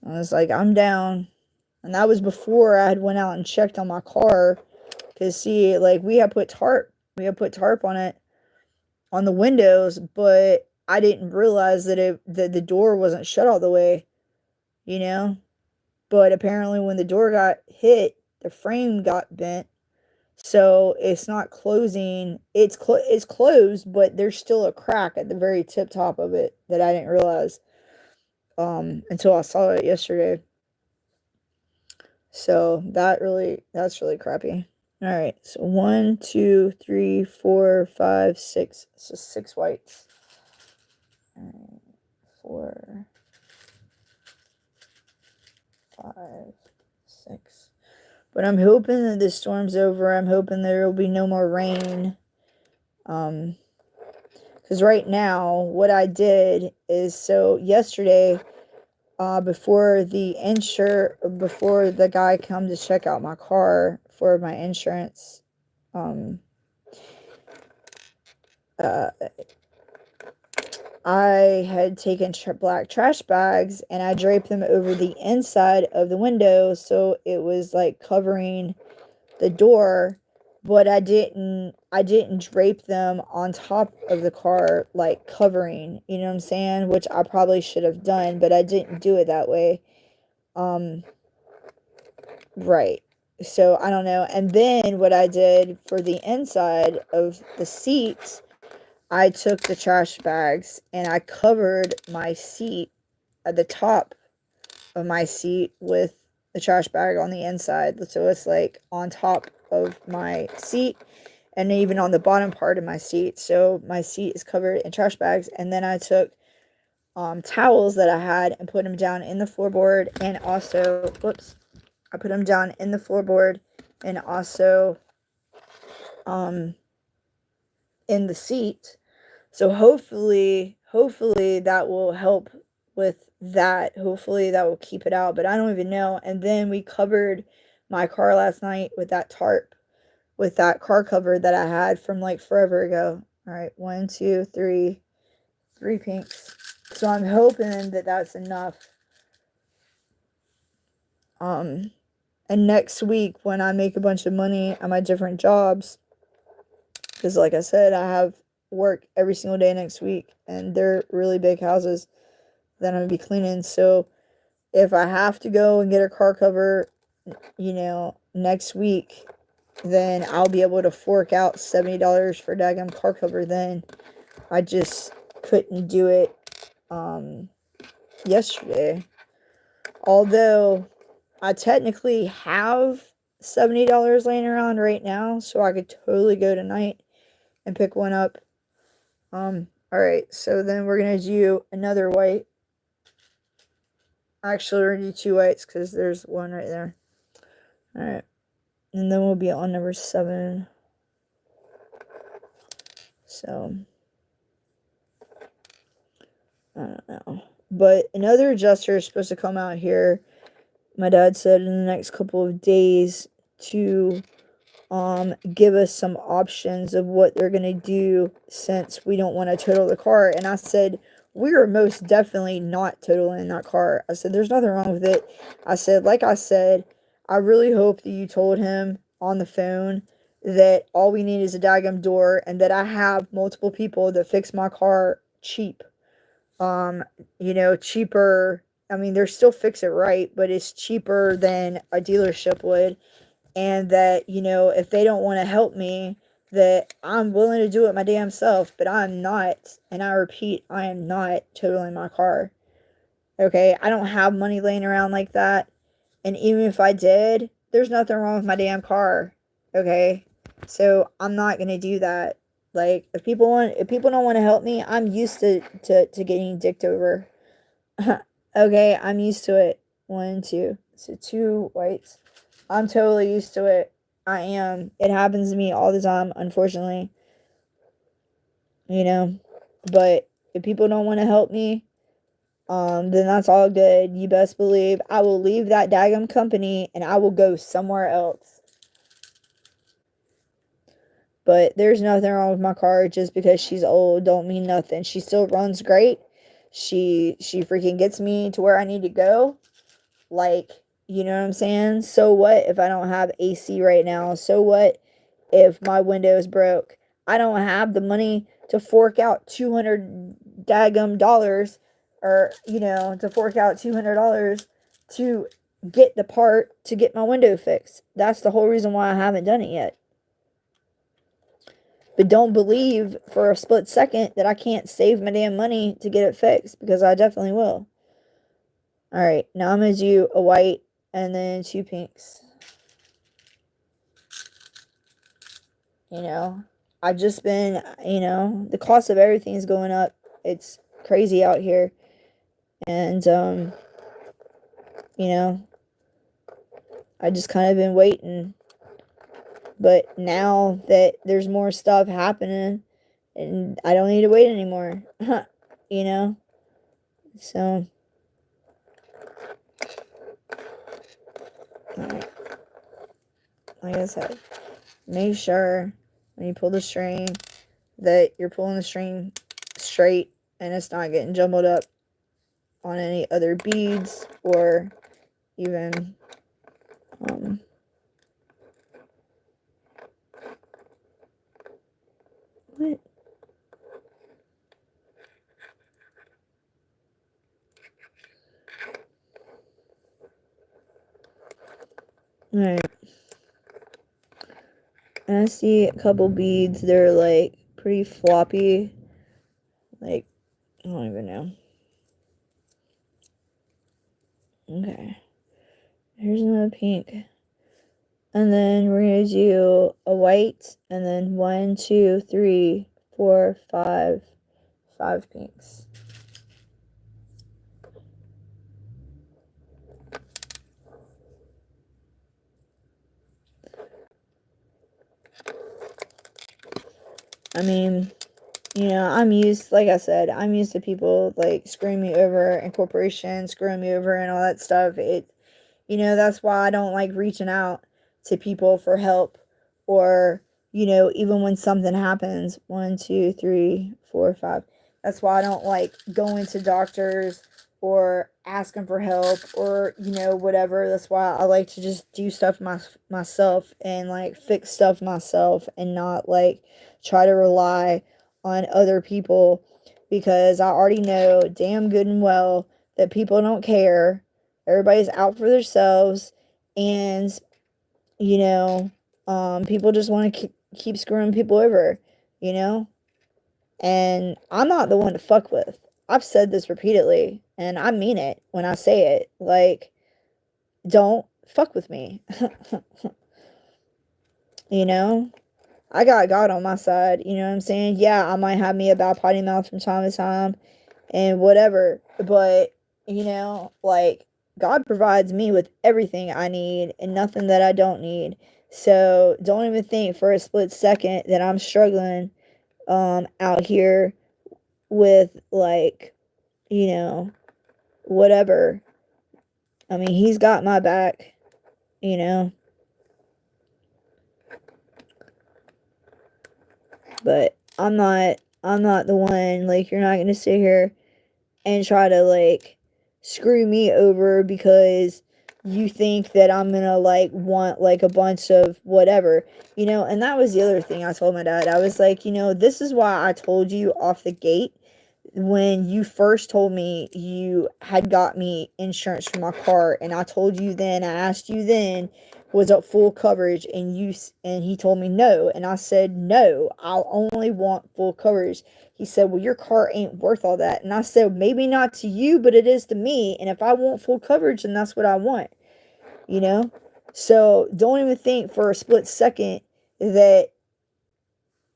I was like, "I'm down," and that was before I had went out and checked on my car. Cause see, like we had put tarp on it on the windows, but I didn't realize that the door wasn't shut all the way, you know. But apparently, when the door got hit, the frame got bent, so it's not closing. It's closed, but there's still a crack at the very tip top of it that I didn't realize until I saw it yesterday. So that's really crappy. All right, so 1, 2, 3, 4, 5, 6. So 6 whites. All right, 4, 5, 6. But I'm hoping that this storm's over. I'm hoping there will be no more rain. Because right now, what I did is, so yesterday, before the guy come to check out my car for my insurance, I had taken black trash bags and I draped them over the inside of the window, so it was like covering the door, but I didn't drape them on top of the car, like covering, you know what I'm saying, which I probably should have done, but I didn't do it that way. Right. So I don't know. And then what I did for the inside of the seats, I took the trash bags and I covered my seat at the top of my seat with the trash bag on the inside. So it's like on top of my seat and even on the bottom part of my seat. So my seat is covered in trash bags. And then I took towels that I had and put them down in the floorboard, and also, whoops, I put them down in the floorboard and also in the seat. So hopefully that will help with that. Hopefully that will keep it out, but I don't even know. And then we covered my car last night with that tarp, with that car cover that I had from like forever ago. All right, 1, 2, 3, 3 pinks. So I'm hoping that that's enough. And next week when I make a bunch of money at my different jobs, because like I said, I have work every single day next week, and they're really big houses that I'm gonna be cleaning. So if I have to go and get a car cover, next week, then I'll be able to fork out $70 for daggum car cover then. I just couldn't do it yesterday. Although I technically have $70 laying around right now, so I could totally go tonight and pick one up. Alright, so then we're gonna do another white. Actually, we're gonna do 2 whites because there's one right there. Alright, and then we'll be on number 7. So, I don't know. But another adjuster is supposed to come out here, my dad said, in the next couple of days to give us some options of what they're gonna do, since we don't want to total the car. And I said, we are most definitely not totaling that car. I said, there's nothing wrong with it. I said, like I said, I really hope that you told him on the phone that all we need is a daggum door, and that I have multiple people that fix my car cheap. Cheaper. I mean, they're still fix it right, but it's cheaper than a dealership would. And that, if they don't want to help me, that I'm willing to do it my damn self, but I'm not, and I repeat, I am not totaling my car. Okay, I don't have money laying around like that, and even if I did, there's nothing wrong with my damn car. Okay, so I'm not gonna do that. Like, if people don't want to help me, I'm used to getting dicked over. Okay, I'm used to it. One, two. So 2 whites. I'm totally used to it. I am. It happens to me all the time, unfortunately. You know? But if people don't want to help me, then that's all good. You best believe I will leave that daggum company and I will go somewhere else. But there's nothing wrong with my car. Just because she's old don't mean nothing. She still runs great. She freaking gets me to where I need to go. Like, you know what I'm saying? So what if I don't have AC right now? So what if my window is broke? I don't have the money to fork out 200 daggum dollars, or, to fork out $200 to get the part to get my window fixed. That's the whole reason why I haven't done it yet. But don't believe for a split second that I can't save my damn money to get it fixed, because I definitely will. Alright, now I'm going to do a white and then 2 pinks. I've just been, the cost of everything is going up. It's crazy out here. And, I just kind of been waiting. But now that there's more stuff happening, and I don't need to wait anymore. So, alright. Like I said, make sure when you pull the string that you're pulling the string straight and it's not getting jumbled up on any other beads, or even what? Alright. And I see a couple beads, they're like pretty floppy. Like, I don't even know. Okay. Here's another pink. And then we're going to do a white, and then 1, 2, 3, 4, 5 pinks. I mean, I'm used, like I said, I'm used to people like screwing me over, and corporations screwing me over and all that stuff. That's why I don't like reaching out to people for help, or, even when something happens. 1, 2, 3, 4, 5. That's why I don't like going to doctors or asking for help, or, whatever. That's why I like to just do stuff myself, and like fix stuff myself, and not like try to rely on other people, because I already know damn good and well that people don't care. Everybody's out for themselves, and people just want to keep screwing people over, and I'm not the one to fuck with. I've said this repeatedly, and I mean it when I say it. Like, don't fuck with me. I got God on my side, you know what I'm saying? Yeah, I might have me a bad potty mouth from time to time, and whatever, but, like, God provides me with everything I need and nothing that I don't need. So don't even think for a split second that I'm struggling out here with, like, whatever. I mean, he's got my back, you know. But I'm not the one. Like, you're not gonna sit here and try to, like, screw me over because you think that I'm gonna, like, want, like, a bunch of whatever, and that was the other thing I told my dad. I was like, this is why I told you off the gate, when you first told me you had got me insurance for my car, and I told you then, I asked you then, was it full coverage, and he told me no, and I said no, I'll only want full coverage. He said, well, your car ain't worth all that. And I said, maybe not to you, but it is to me, and if I want full coverage, then that's what I want, so don't even think for a split second that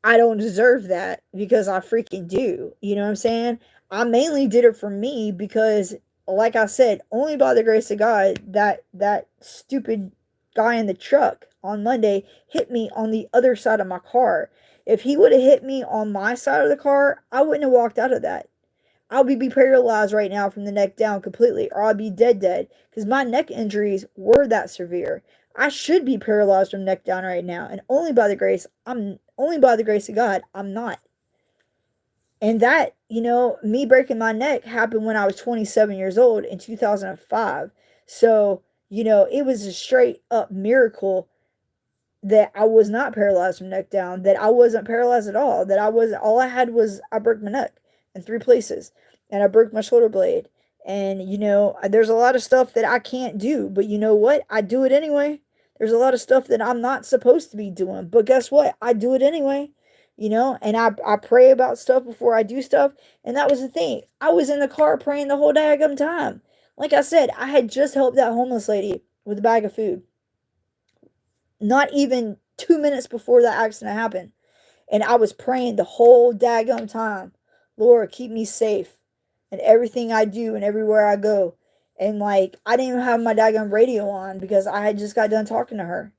I don't deserve that because I freaking do. You know what I'm saying? I mainly did it for me because, like I said, only by the grace of God, that stupid guy in the truck on Monday hit me on the other side of my car. If he would have hit me on my side of the car, I wouldn't have walked out of that. I'll be paralyzed right now from the neck down completely, or I'll be dead, because my neck injuries were that severe. I should be paralyzed from neck down right now, and only by the grace of God, I'm not. And that, me breaking my neck happened when I was 27 years old in 2005. So, it was a straight up miracle that I was not paralyzed from neck down, that I wasn't paralyzed at all, that all I had was I broke my neck in 3 places and I broke my shoulder blade. And, there's a lot of stuff that I can't do, but you know what? I do it anyway. There's a lot of stuff that I'm not supposed to be doing, but guess what? I do it anyway, and I pray about stuff before I do stuff. And that was the thing. I was in the car praying the whole daggum time. Like I said, I had just helped that homeless lady with a bag of food. Not even 2 minutes before that accident happened. And I was praying the whole daggum time. Lord, keep me safe in everything I do and everywhere I go. And like, I didn't even have my daggum radio on because I had just got done talking to her.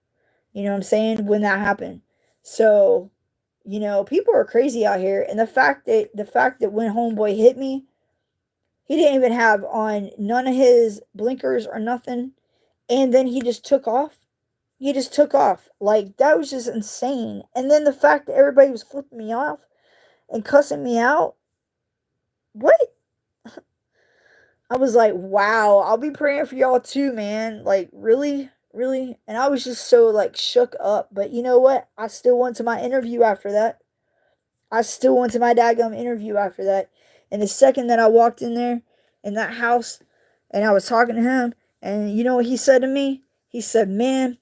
You know what I'm saying? When that happened. So, people are crazy out here. And the fact that when homeboy hit me, he didn't even have on none of his blinkers or nothing. And then he just took off. He just took off. Like, that was just insane. And then the fact that everybody was flipping me off and cussing me out. What? I was like, wow, I'll be praying for y'all too, man. Like, really? Really? And I was just so, like, shook up. But you know what? I still went to my interview after that. I still went to my daggum interview after that. And the second that I walked in there, in that house, and I was talking to him, and you know what he said to me? He said, man,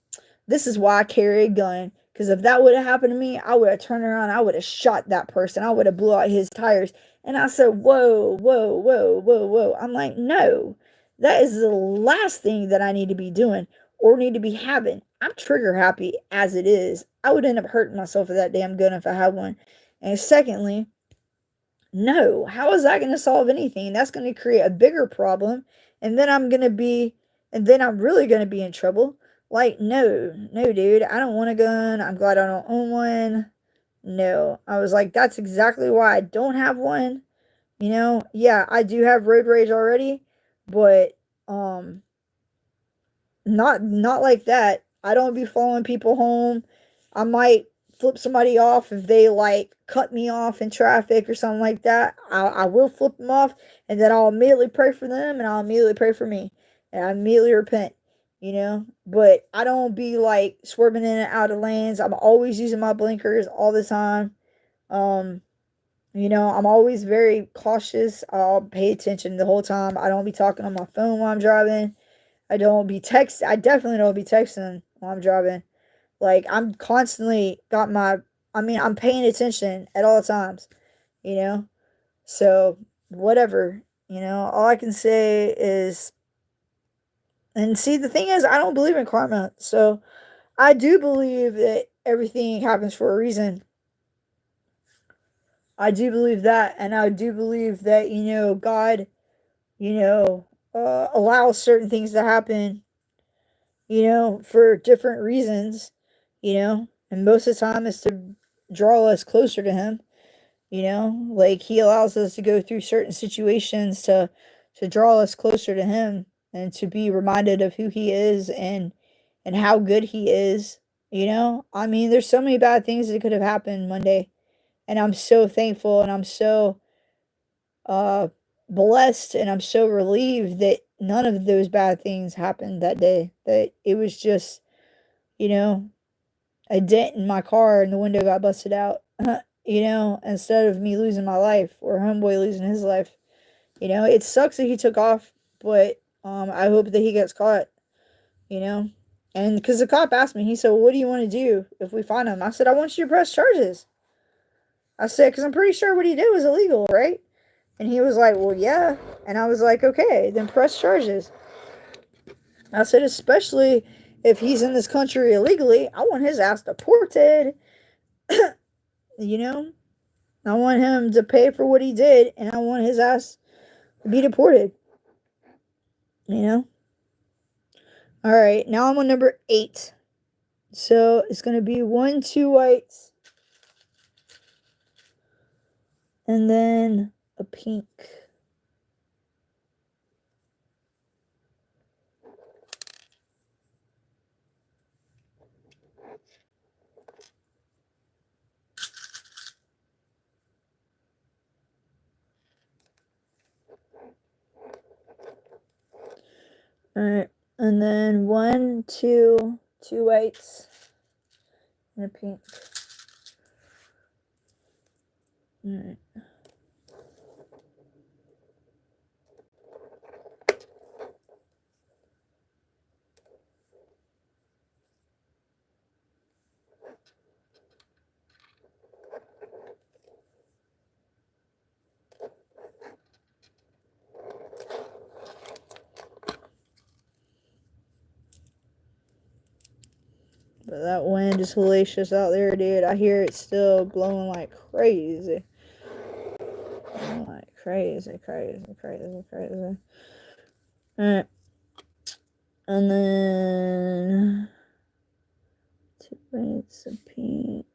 this is why I carry a gun. Because if that would have happened to me, I would have turned around. I would have shot that person. I would have blew out his tires. And I said, whoa, whoa, whoa, whoa, whoa. I'm like, no, that is the last thing that I need to be doing or need to be having. I'm trigger happy as it is. I would end up hurting myself with that damn gun if I had one. And secondly, no, how is that going to solve anything? That's going to create a bigger problem. And then I'm really going to be in trouble. Like, no, dude, I don't want a gun. I'm glad I don't own one. No, I was like, that's exactly why I don't have one. Yeah, I do have road rage already, but, not like that. I don't be following people home. I might flip somebody off if they like cut me off in traffic or something like that. I will flip them off, and then I'll immediately pray for them, and I'll immediately pray for me, and I immediately repent. But I don't be like swerving in and out of lanes. I'm always using my blinkers all the time. I'm always very cautious. I'll pay attention the whole time. I don't be talking on my phone while I'm driving. I definitely don't be texting while I'm driving. Like, I'm constantly I'm paying attention at all times, you know? So, whatever, all I can say is, and see, the thing is, I don't believe in karma. So, I do believe that everything happens for a reason. I do believe that. And I do believe that, God, allows certain things to happen, for different reasons, and most of the time it's to draw us closer to Him, like He allows us to go through certain situations to draw us closer to Him and to be reminded of who He is and how good He is. I mean, there's so many bad things that could have happened Monday, and I'm so thankful and I'm so uh blessed and I'm so relieved that none of those bad things happened that day. That it was just, you know, a dent in my car and the window got busted out. Instead of me losing my life or homeboy losing his life. It sucks that he took off, but I hope that he gets caught, you know. And because the cop asked me, he said, well, what do you want to do if we find him? I said, I want you to press charges. I said, because I'm pretty sure what he did was illegal, right? And he was like, well, yeah. And I was like, okay, then press charges. I said, especially if he's in this country illegally, I want his ass deported. you know, I want him to pay for what he did, and I want his ass to be deported, you know? All right, now I'm on number 8. So it's going to be 1, 2 whites, and then a pink. All right, and then 1, 2, 2 whites, and a pink. All right. But that wind is hellacious out there, dude. I hear it still blowing like crazy. Like crazy, crazy, crazy, crazy. Alright. And then 2 whites, a pink.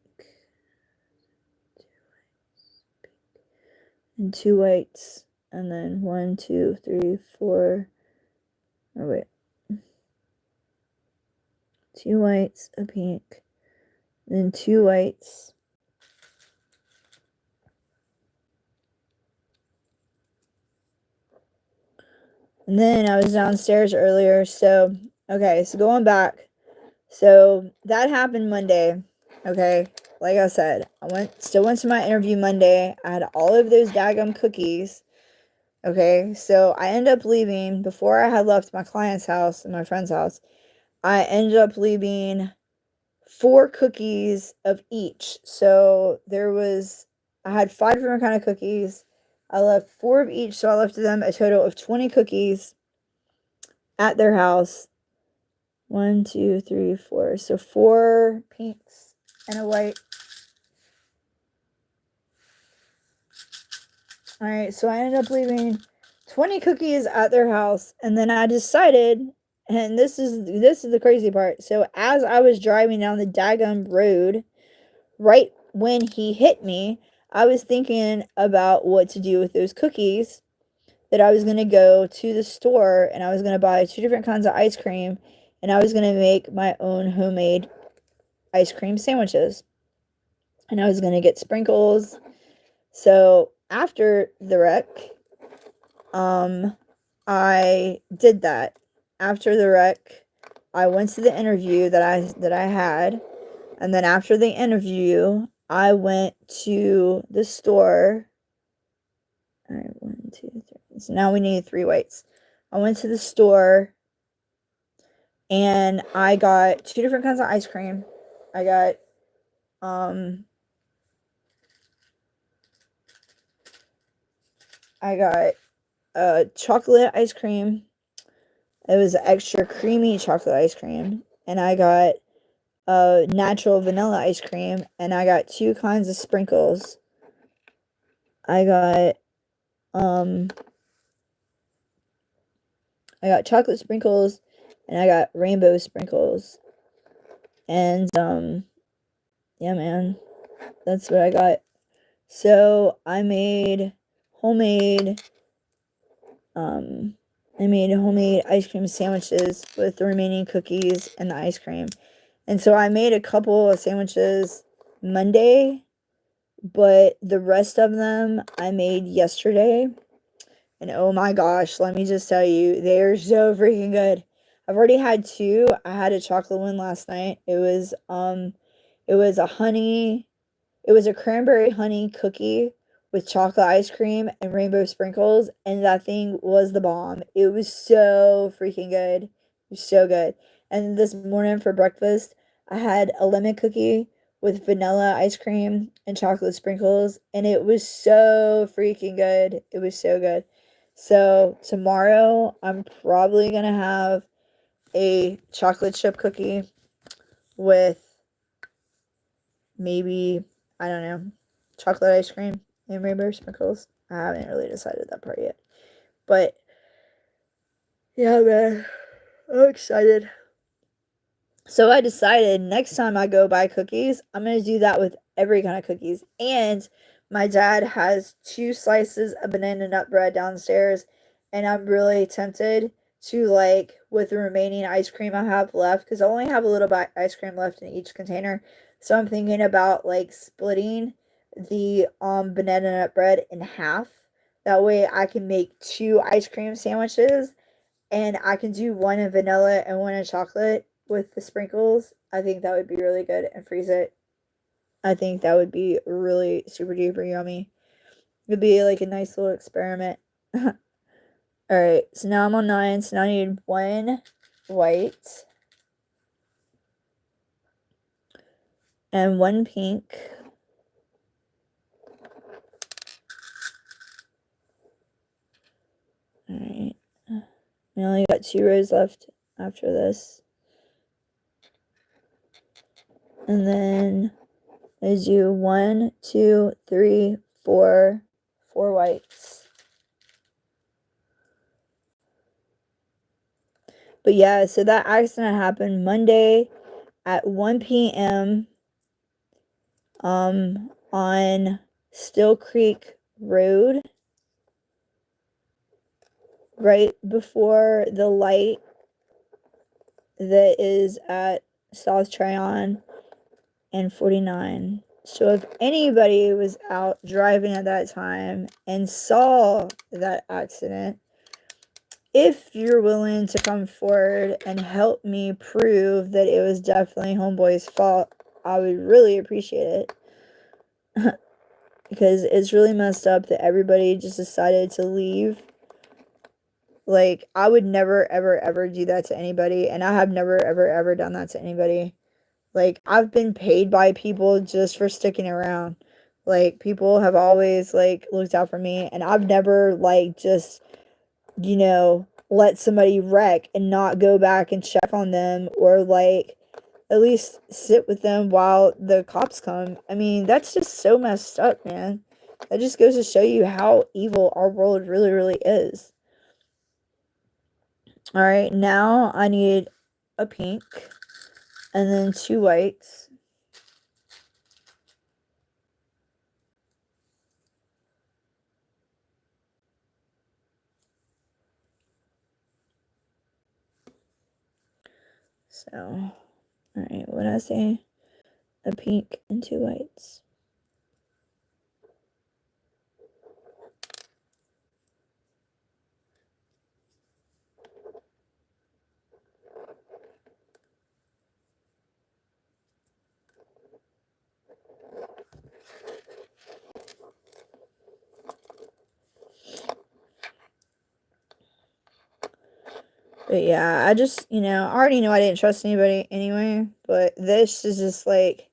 2 whites, pink. And 2 whites. And then 1, 2, 3, 4. Oh, wait. 2 whites, a pink. Then 2 whites. And then I was downstairs earlier, so, okay, so going back. So, that happened Monday, okay? Like I said, still went to my interview Monday. I had all of those daggum cookies, okay? So, I ended up leaving, before I had left my client's house and my friend's house, I ended up leaving 4 cookies of each. So, I had 5 different kind of cookies. I left 4 of each, so I left them a total of 20 cookies at their house. 1, 2, 3, 4. So 4 pinks and a white. Alright, so I ended up leaving 20 cookies at their house, and then I decided, and this is the crazy part. So as I was driving down the daggum road, right when he hit me, I was thinking about what to do with those cookies, that I was going to go to the store and I was going to buy 2 different kinds of ice cream, and I was going to make my own homemade ice cream sandwiches. And I was going to get sprinkles. So after the wreck, I did that. After the wreck, I went to the interview that I had, and then after the interview, I went to the store. All right, 1, 2, 3. So now we need 3 whites. I went to the store and I got 2 different kinds of ice cream. I got chocolate ice cream. It was extra creamy chocolate ice cream. And I got natural vanilla ice cream. And I got 2 kinds of sprinkles. I got chocolate sprinkles and I got rainbow sprinkles. And yeah, man, that's what I got. So I made homemade ice cream sandwiches with the remaining cookies and the ice cream. And so I made a couple of sandwiches Monday, but the rest of them I made yesterday. And oh my gosh, let me just tell you, they're so freaking good. I've already had 2. I had a chocolate one last night. It was a cranberry honey cookie with chocolate ice cream and rainbow sprinkles, and that thing was the bomb. It was so freaking good. It was so good. And this morning for breakfast, I had a lemon cookie with vanilla ice cream and chocolate sprinkles, and it was so freaking good. It was so good. So tomorrow, I'm probably gonna have a chocolate chip cookie with maybe I don't know, chocolate ice cream and rainbow sprinkles. I haven't really decided that part yet. But yeah, man, I'm excited. So I decided next time I go buy cookies, I'm going to do that with every kind of cookies. And my dad has 2 slices of banana nut bread downstairs, and I'm really tempted to, like, with the remaining ice cream I have left, because I only have a little bit ice cream left in each container. So I'm thinking about, like, splitting the banana nut bread in half. That way I can make 2 ice cream sandwiches, and I can do one in vanilla and one in chocolate with the sprinkles. I think that would be really good, and freeze it. I think that would be really super duper yummy. It would be like a nice little experiment. Alright, so now I'm on 9, so now I need 1 white and 1 pink. Alright. I only got 2 rows left after this. And then I do 1, 2, 3, 4 whites. But yeah, so that accident happened Monday at 1 p.m. On Still Creek Road, right before the light that is at South Tryon and 49. So if anybody was out driving at that time and saw that accident, if you're willing to come forward and help me prove that it was definitely homeboy's fault, I would really appreciate it. Because it's really messed up that everybody just decided to leave. Like, I would never, ever, ever do that to anybody, and I have never, ever, ever done that to anybody. Like, I've been paid by people just for sticking around. Like, people have always, like, looked out for me, and I've never, like, just, you know, let somebody wreck and not go back and check on them, or, like, at least sit with them while the cops come. I mean, that's just so messed up, man. That just goes to show you how evil our world really, really is. Alright, now I need a pink and then 2 whites. So, alright, what did I say? A pink and 2 whites. But yeah, I just, I already know I didn't trust anybody anyway, but this is just like,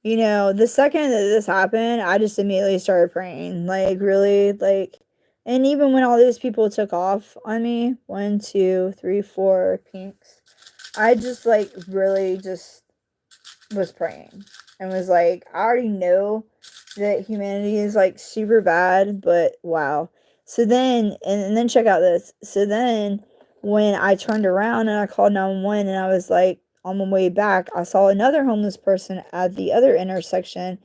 the second that this happened, I just immediately started praying. Like, really, like, and even when all these people took off on me, 1, 2, 3, 4 pinks, I just, like, really just was praying and was like, I already know that humanity is, like, super bad, but wow. So then, and then check out this. So then, when I turned around and I called 911 and I was like, on my way back, I saw another homeless person at the other intersection,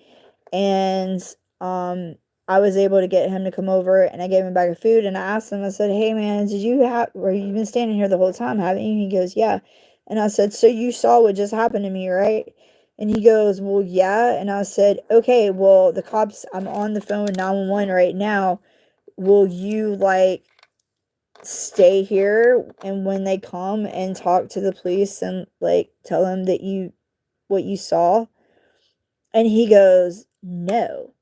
and I was able to get him to come over, and I gave him a bag of food, and I asked him, I said, hey man, were you been standing here the whole time, haven't you? He goes, yeah. And I said, so you saw what just happened to me, right? And he goes, well, yeah. And I said, okay, well, the cops, I'm on the phone with 911 right now. Will you, like, stay here, and when they come and talk to the police and, like, tell them that what you saw? And he goes, no.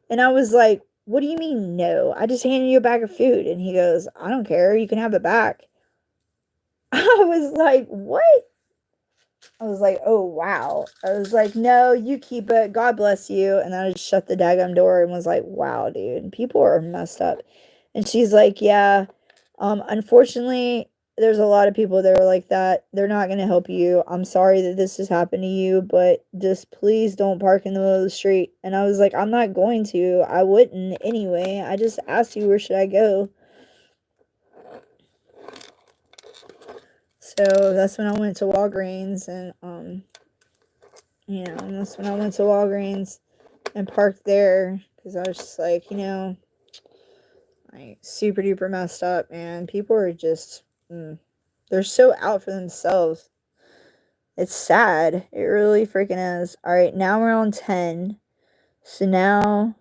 And I was like, what do you mean no? I just handed you a bag of food. And he goes, I don't care, you can have it back. I was like, what? I was like, oh wow. I was like, no, you keep it, God bless you. And then I just shut the daggum door and was like, wow, dude, people are messed up. And she's like, yeah, unfortunately, there's a lot of people that are like that. They're not going to help you. I'm sorry that this has happened to you, but just please don't park in the middle of the street. And I was like, I'm not going to. I wouldn't anyway. I just asked you, where should I go? So that's when I went to Walgreens, and you know, and that's when I went to Walgreens and parked there, because I was just like, you know, like super duper messed up, man. People are just they're so out for themselves. It's sad. It really freaking is. All right, now we're on 10. So now,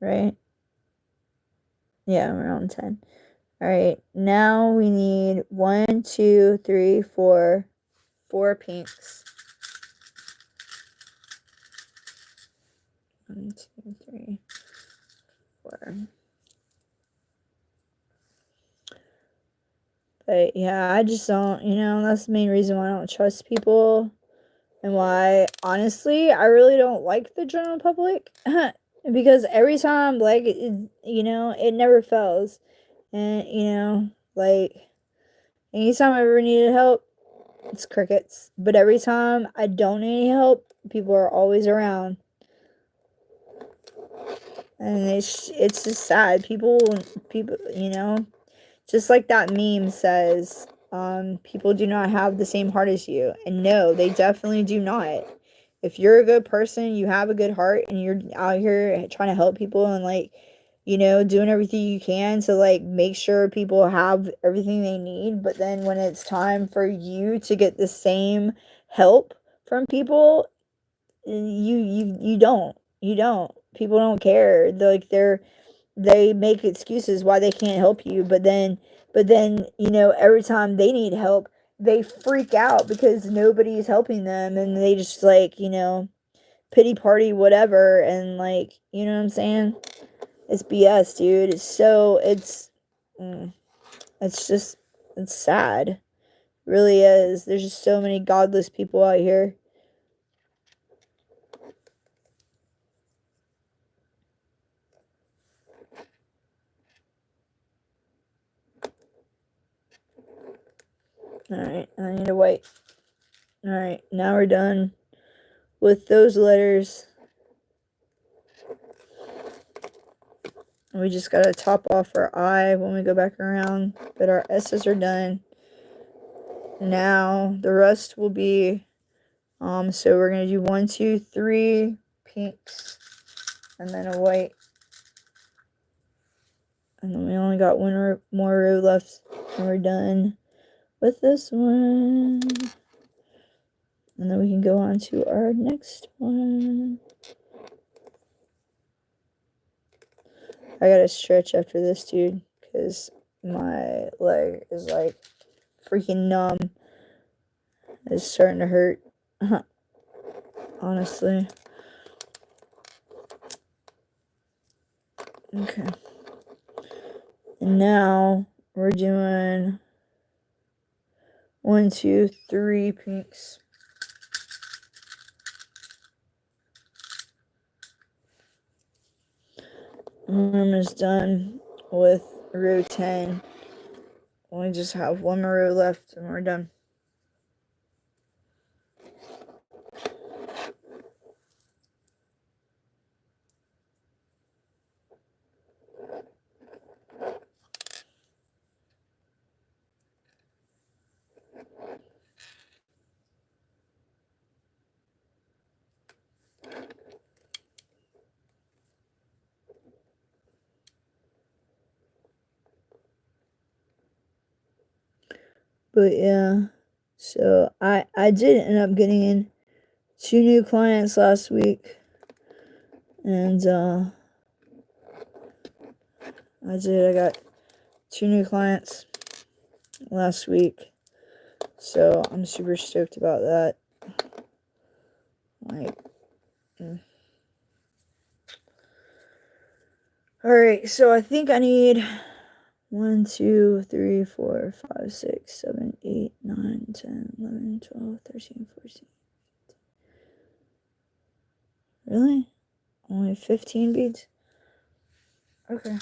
right? Yeah, we're on 10. All right, now we need 1, 2, 3, 4, 4 pinks. 1, 2, 3, 4. But yeah, I just don't, you know, that's the main reason why I don't trust people, and why, honestly, I really don't like the general public. Because every time, like, you know, it never fails. And, you know, like, anytime I ever needed help, it's crickets. But every time I don't need any help, people are always around. And it's just sad. People, you know, just like that meme says, people do not have the same heart as you. And no, they definitely do not. If you're a good person, you have a good heart, and you're out here trying to help people, and, like, you know, doing everything you can to, like, make sure people have everything they need. But then when it's time for you to get the same help from people, you don't. People don't care. They make excuses why they can't help you, but then, you know, every time they need help, they freak out because nobody's helping them, and they just, like, you know, pity party whatever, and, like, you know what I'm saying? It's BS, dude. It's just, it's sad. It really is. There's just so many godless people out here. Alright, I need to wait. Alright, now we're done with those letters. We just gotta top off our I when we go back around, but our S's are done. Now the rest will be, so we're gonna do 1, 2, 3 pinks, and then a white, and then we only got one more row left, and we're done with this one. And then we can go on to our next one. I gotta stretch after this, dude, because my leg is, like, freaking numb. It's starting to hurt. Honestly. Okay. And now we're doing 1, 2, 3 pinks. I'm almost done with row 10. We just have one more row left, and we're done. But yeah, so I did end up getting in 2 new clients last week, and I got 2 new clients last week, so I'm super stoked about that. Like, alright, so I think I need 1, 2, 3, 4, 5, 6, 7, 8, 9, 10, 11, 12, 13, 14. Really? Only 15 beads? Okay.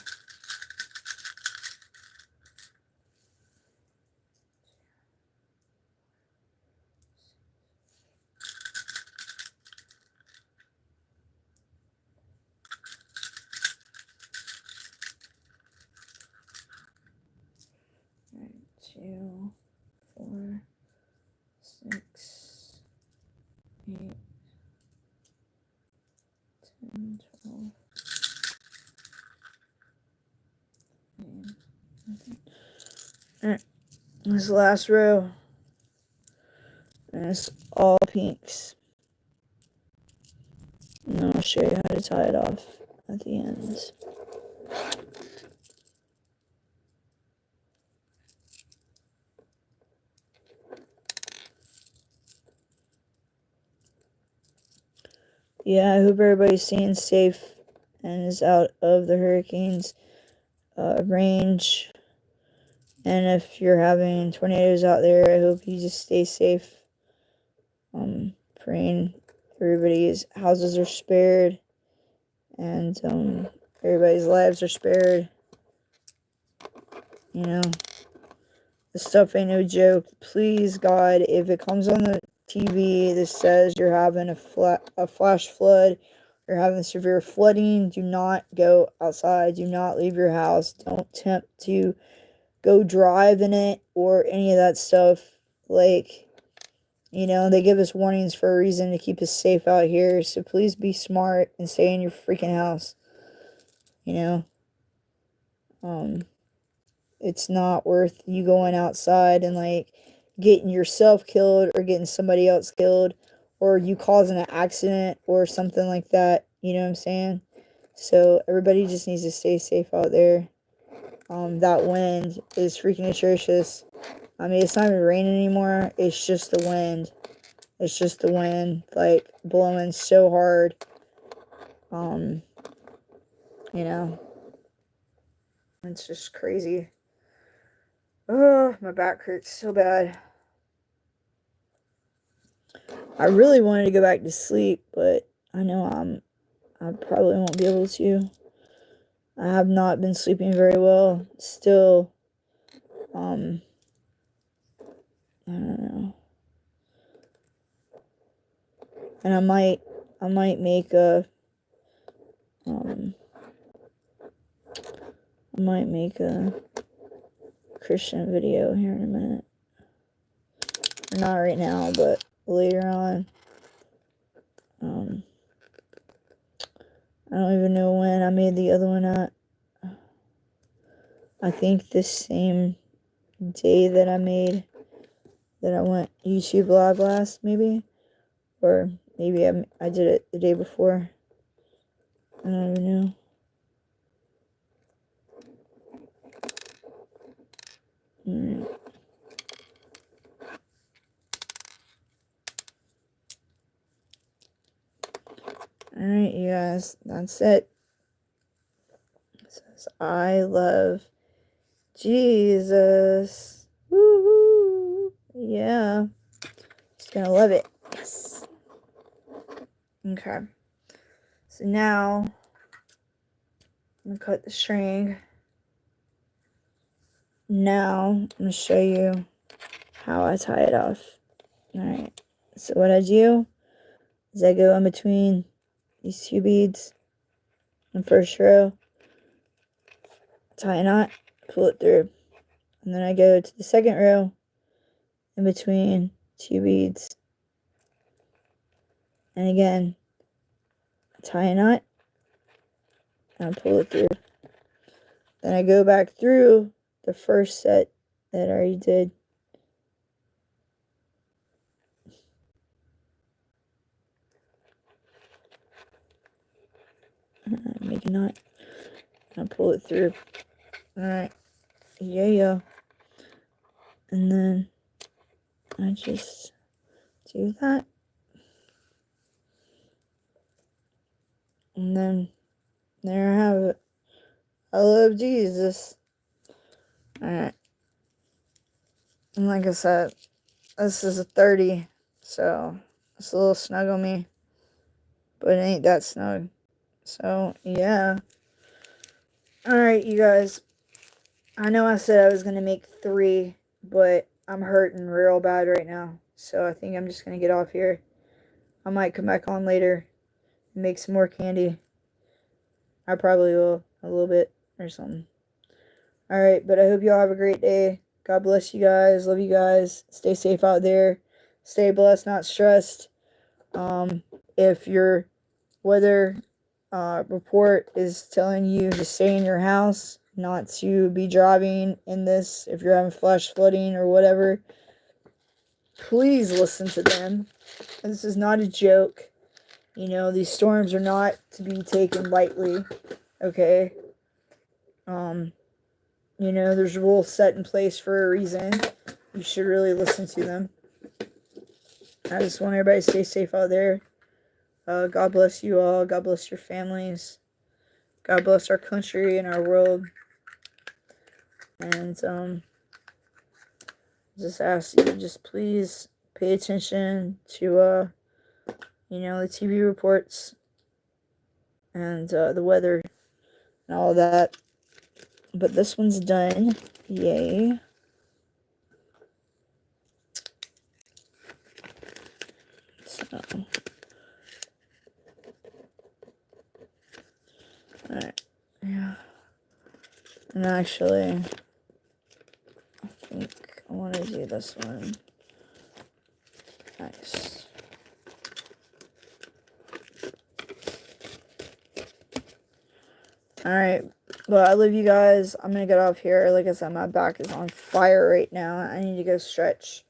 2, 4, 6, 8, 10, 12, 13, 14. Alright, this is the last row. And it's all pinks. And I'll show you how to tie it off at the end. Yeah, I hope everybody's staying safe and is out of the hurricane's range. And if you're having tornadoes out there, I hope you just stay safe. Praying everybody's houses are spared and everybody's lives are spared. You know, this stuff ain't no joke. Please, God, if it comes on the TV that says you're having a flash flood, you're having severe flooding, do not go outside. Do not leave your house. Don't attempt to go drive in it or any of that stuff. Like, you know, they give us warnings for a reason to keep us safe out here. So please be smart and stay in your freaking house. You know, it's not worth you going outside and like getting yourself killed or getting somebody else killed or you causing an accident or something like that. You know what I'm saying? So everybody just needs to stay safe out there. That wind is freaking atrocious. I mean, it's not even raining anymore. It's just the wind. It's just the wind, like, blowing so hard. You know, it's just crazy. Oh, my back hurts so bad. I really wanted to go back to sleep, but I know I probably won't be able to. I have not been sleeping very well. Still, I don't know. And I might make a Christian video here in a minute. Not right now, but later on. I don't even know when I made the other one at. I think the same day that I went YouTube live last, maybe. Or maybe I did it the day before. I don't even know. Alright, you guys, that's it. It says, I love Jesus. Woohoo! Yeah. Just gonna love it. Yes. Okay. So now, I'm gonna cut the string. Now, I'm gonna show you how I tie it off. Alright. So what I do is I go in between these two beads in the first row, tie a knot, pull it through, and then I go to the second row in between two beads, and again tie a knot and pull it through. Then I go back through the first set that I already did. Make a knot and pull it through. Alright, yeah. And then I just do that. And then there I have it. I love Jesus. Alright. And like I said, this is a 30, so it's a little snug on me. But it ain't that snug. So, yeah. Alright, you guys. I know I said I was going to make 3, but I'm hurting real bad right now. So I think I'm just going to get off here. I might come back on later and make some more candy. I probably will. A little bit or something. Alright, but I hope y'all have a great day. God bless you guys. Love you guys. Stay safe out there. Stay blessed, not stressed. If your weather report is telling you to stay in your house, not to be driving in this, if you're having flash flooding or whatever, please listen to them. This is not a joke. You know, these storms are not to be taken lightly. Okay? You know, there's rules set in place for a reason. You should really listen to them. I just want everybody to stay safe out there. God bless you all. God bless your families. God bless our country and our world. And just ask you, just please pay attention to you know, the TV reports and the weather and all that. But this one's done. Yay. So, alright. Yeah. And actually, I think I want to do this one. Nice. Alright. Well, I love you guys. I'm going to get off here. Like I said, my back is on fire right now. I need to go stretch.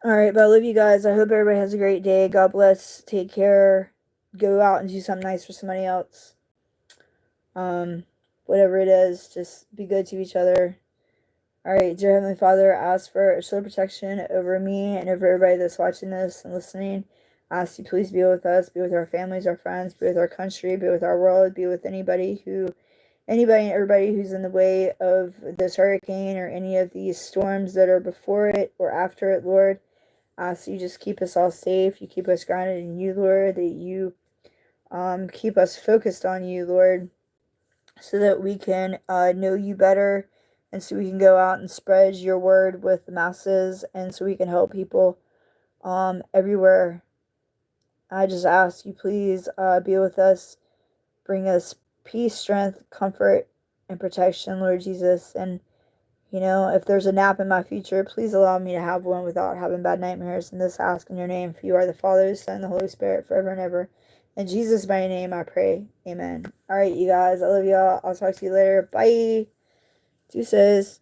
Alright, but I love you guys. I hope everybody has a great day. God bless. Take care. Go out and do something nice for somebody else. Whatever it is, just be good to each other. Alright, dear Heavenly Father, I ask for a shield of protection over me and over everybody that's watching this and listening. I ask you please be with us, be with our families, our friends, be with our country, be with our world, be with anybody and everybody who's in the way of this hurricane or any of these storms that are before it or after it, Lord. I ask you just keep us all safe. You keep us grounded in you, Lord, that you keep us focused on you, Lord, so that we can know you better, and so we can go out and spread your word with the masses, and so we can help people everywhere. I just ask you please be with us, bring us peace, strength, comfort, and protection, Lord Jesus. And you know, if there's a nap in my future, please allow me to have one without having bad nightmares. And this I ask in your name, for you are the Father, the Son, and the Holy Spirit, forever and ever. In Jesus' mighty name I pray. Amen. Alright, you guys. I love y'all. I'll talk to you later. Bye. Deuces.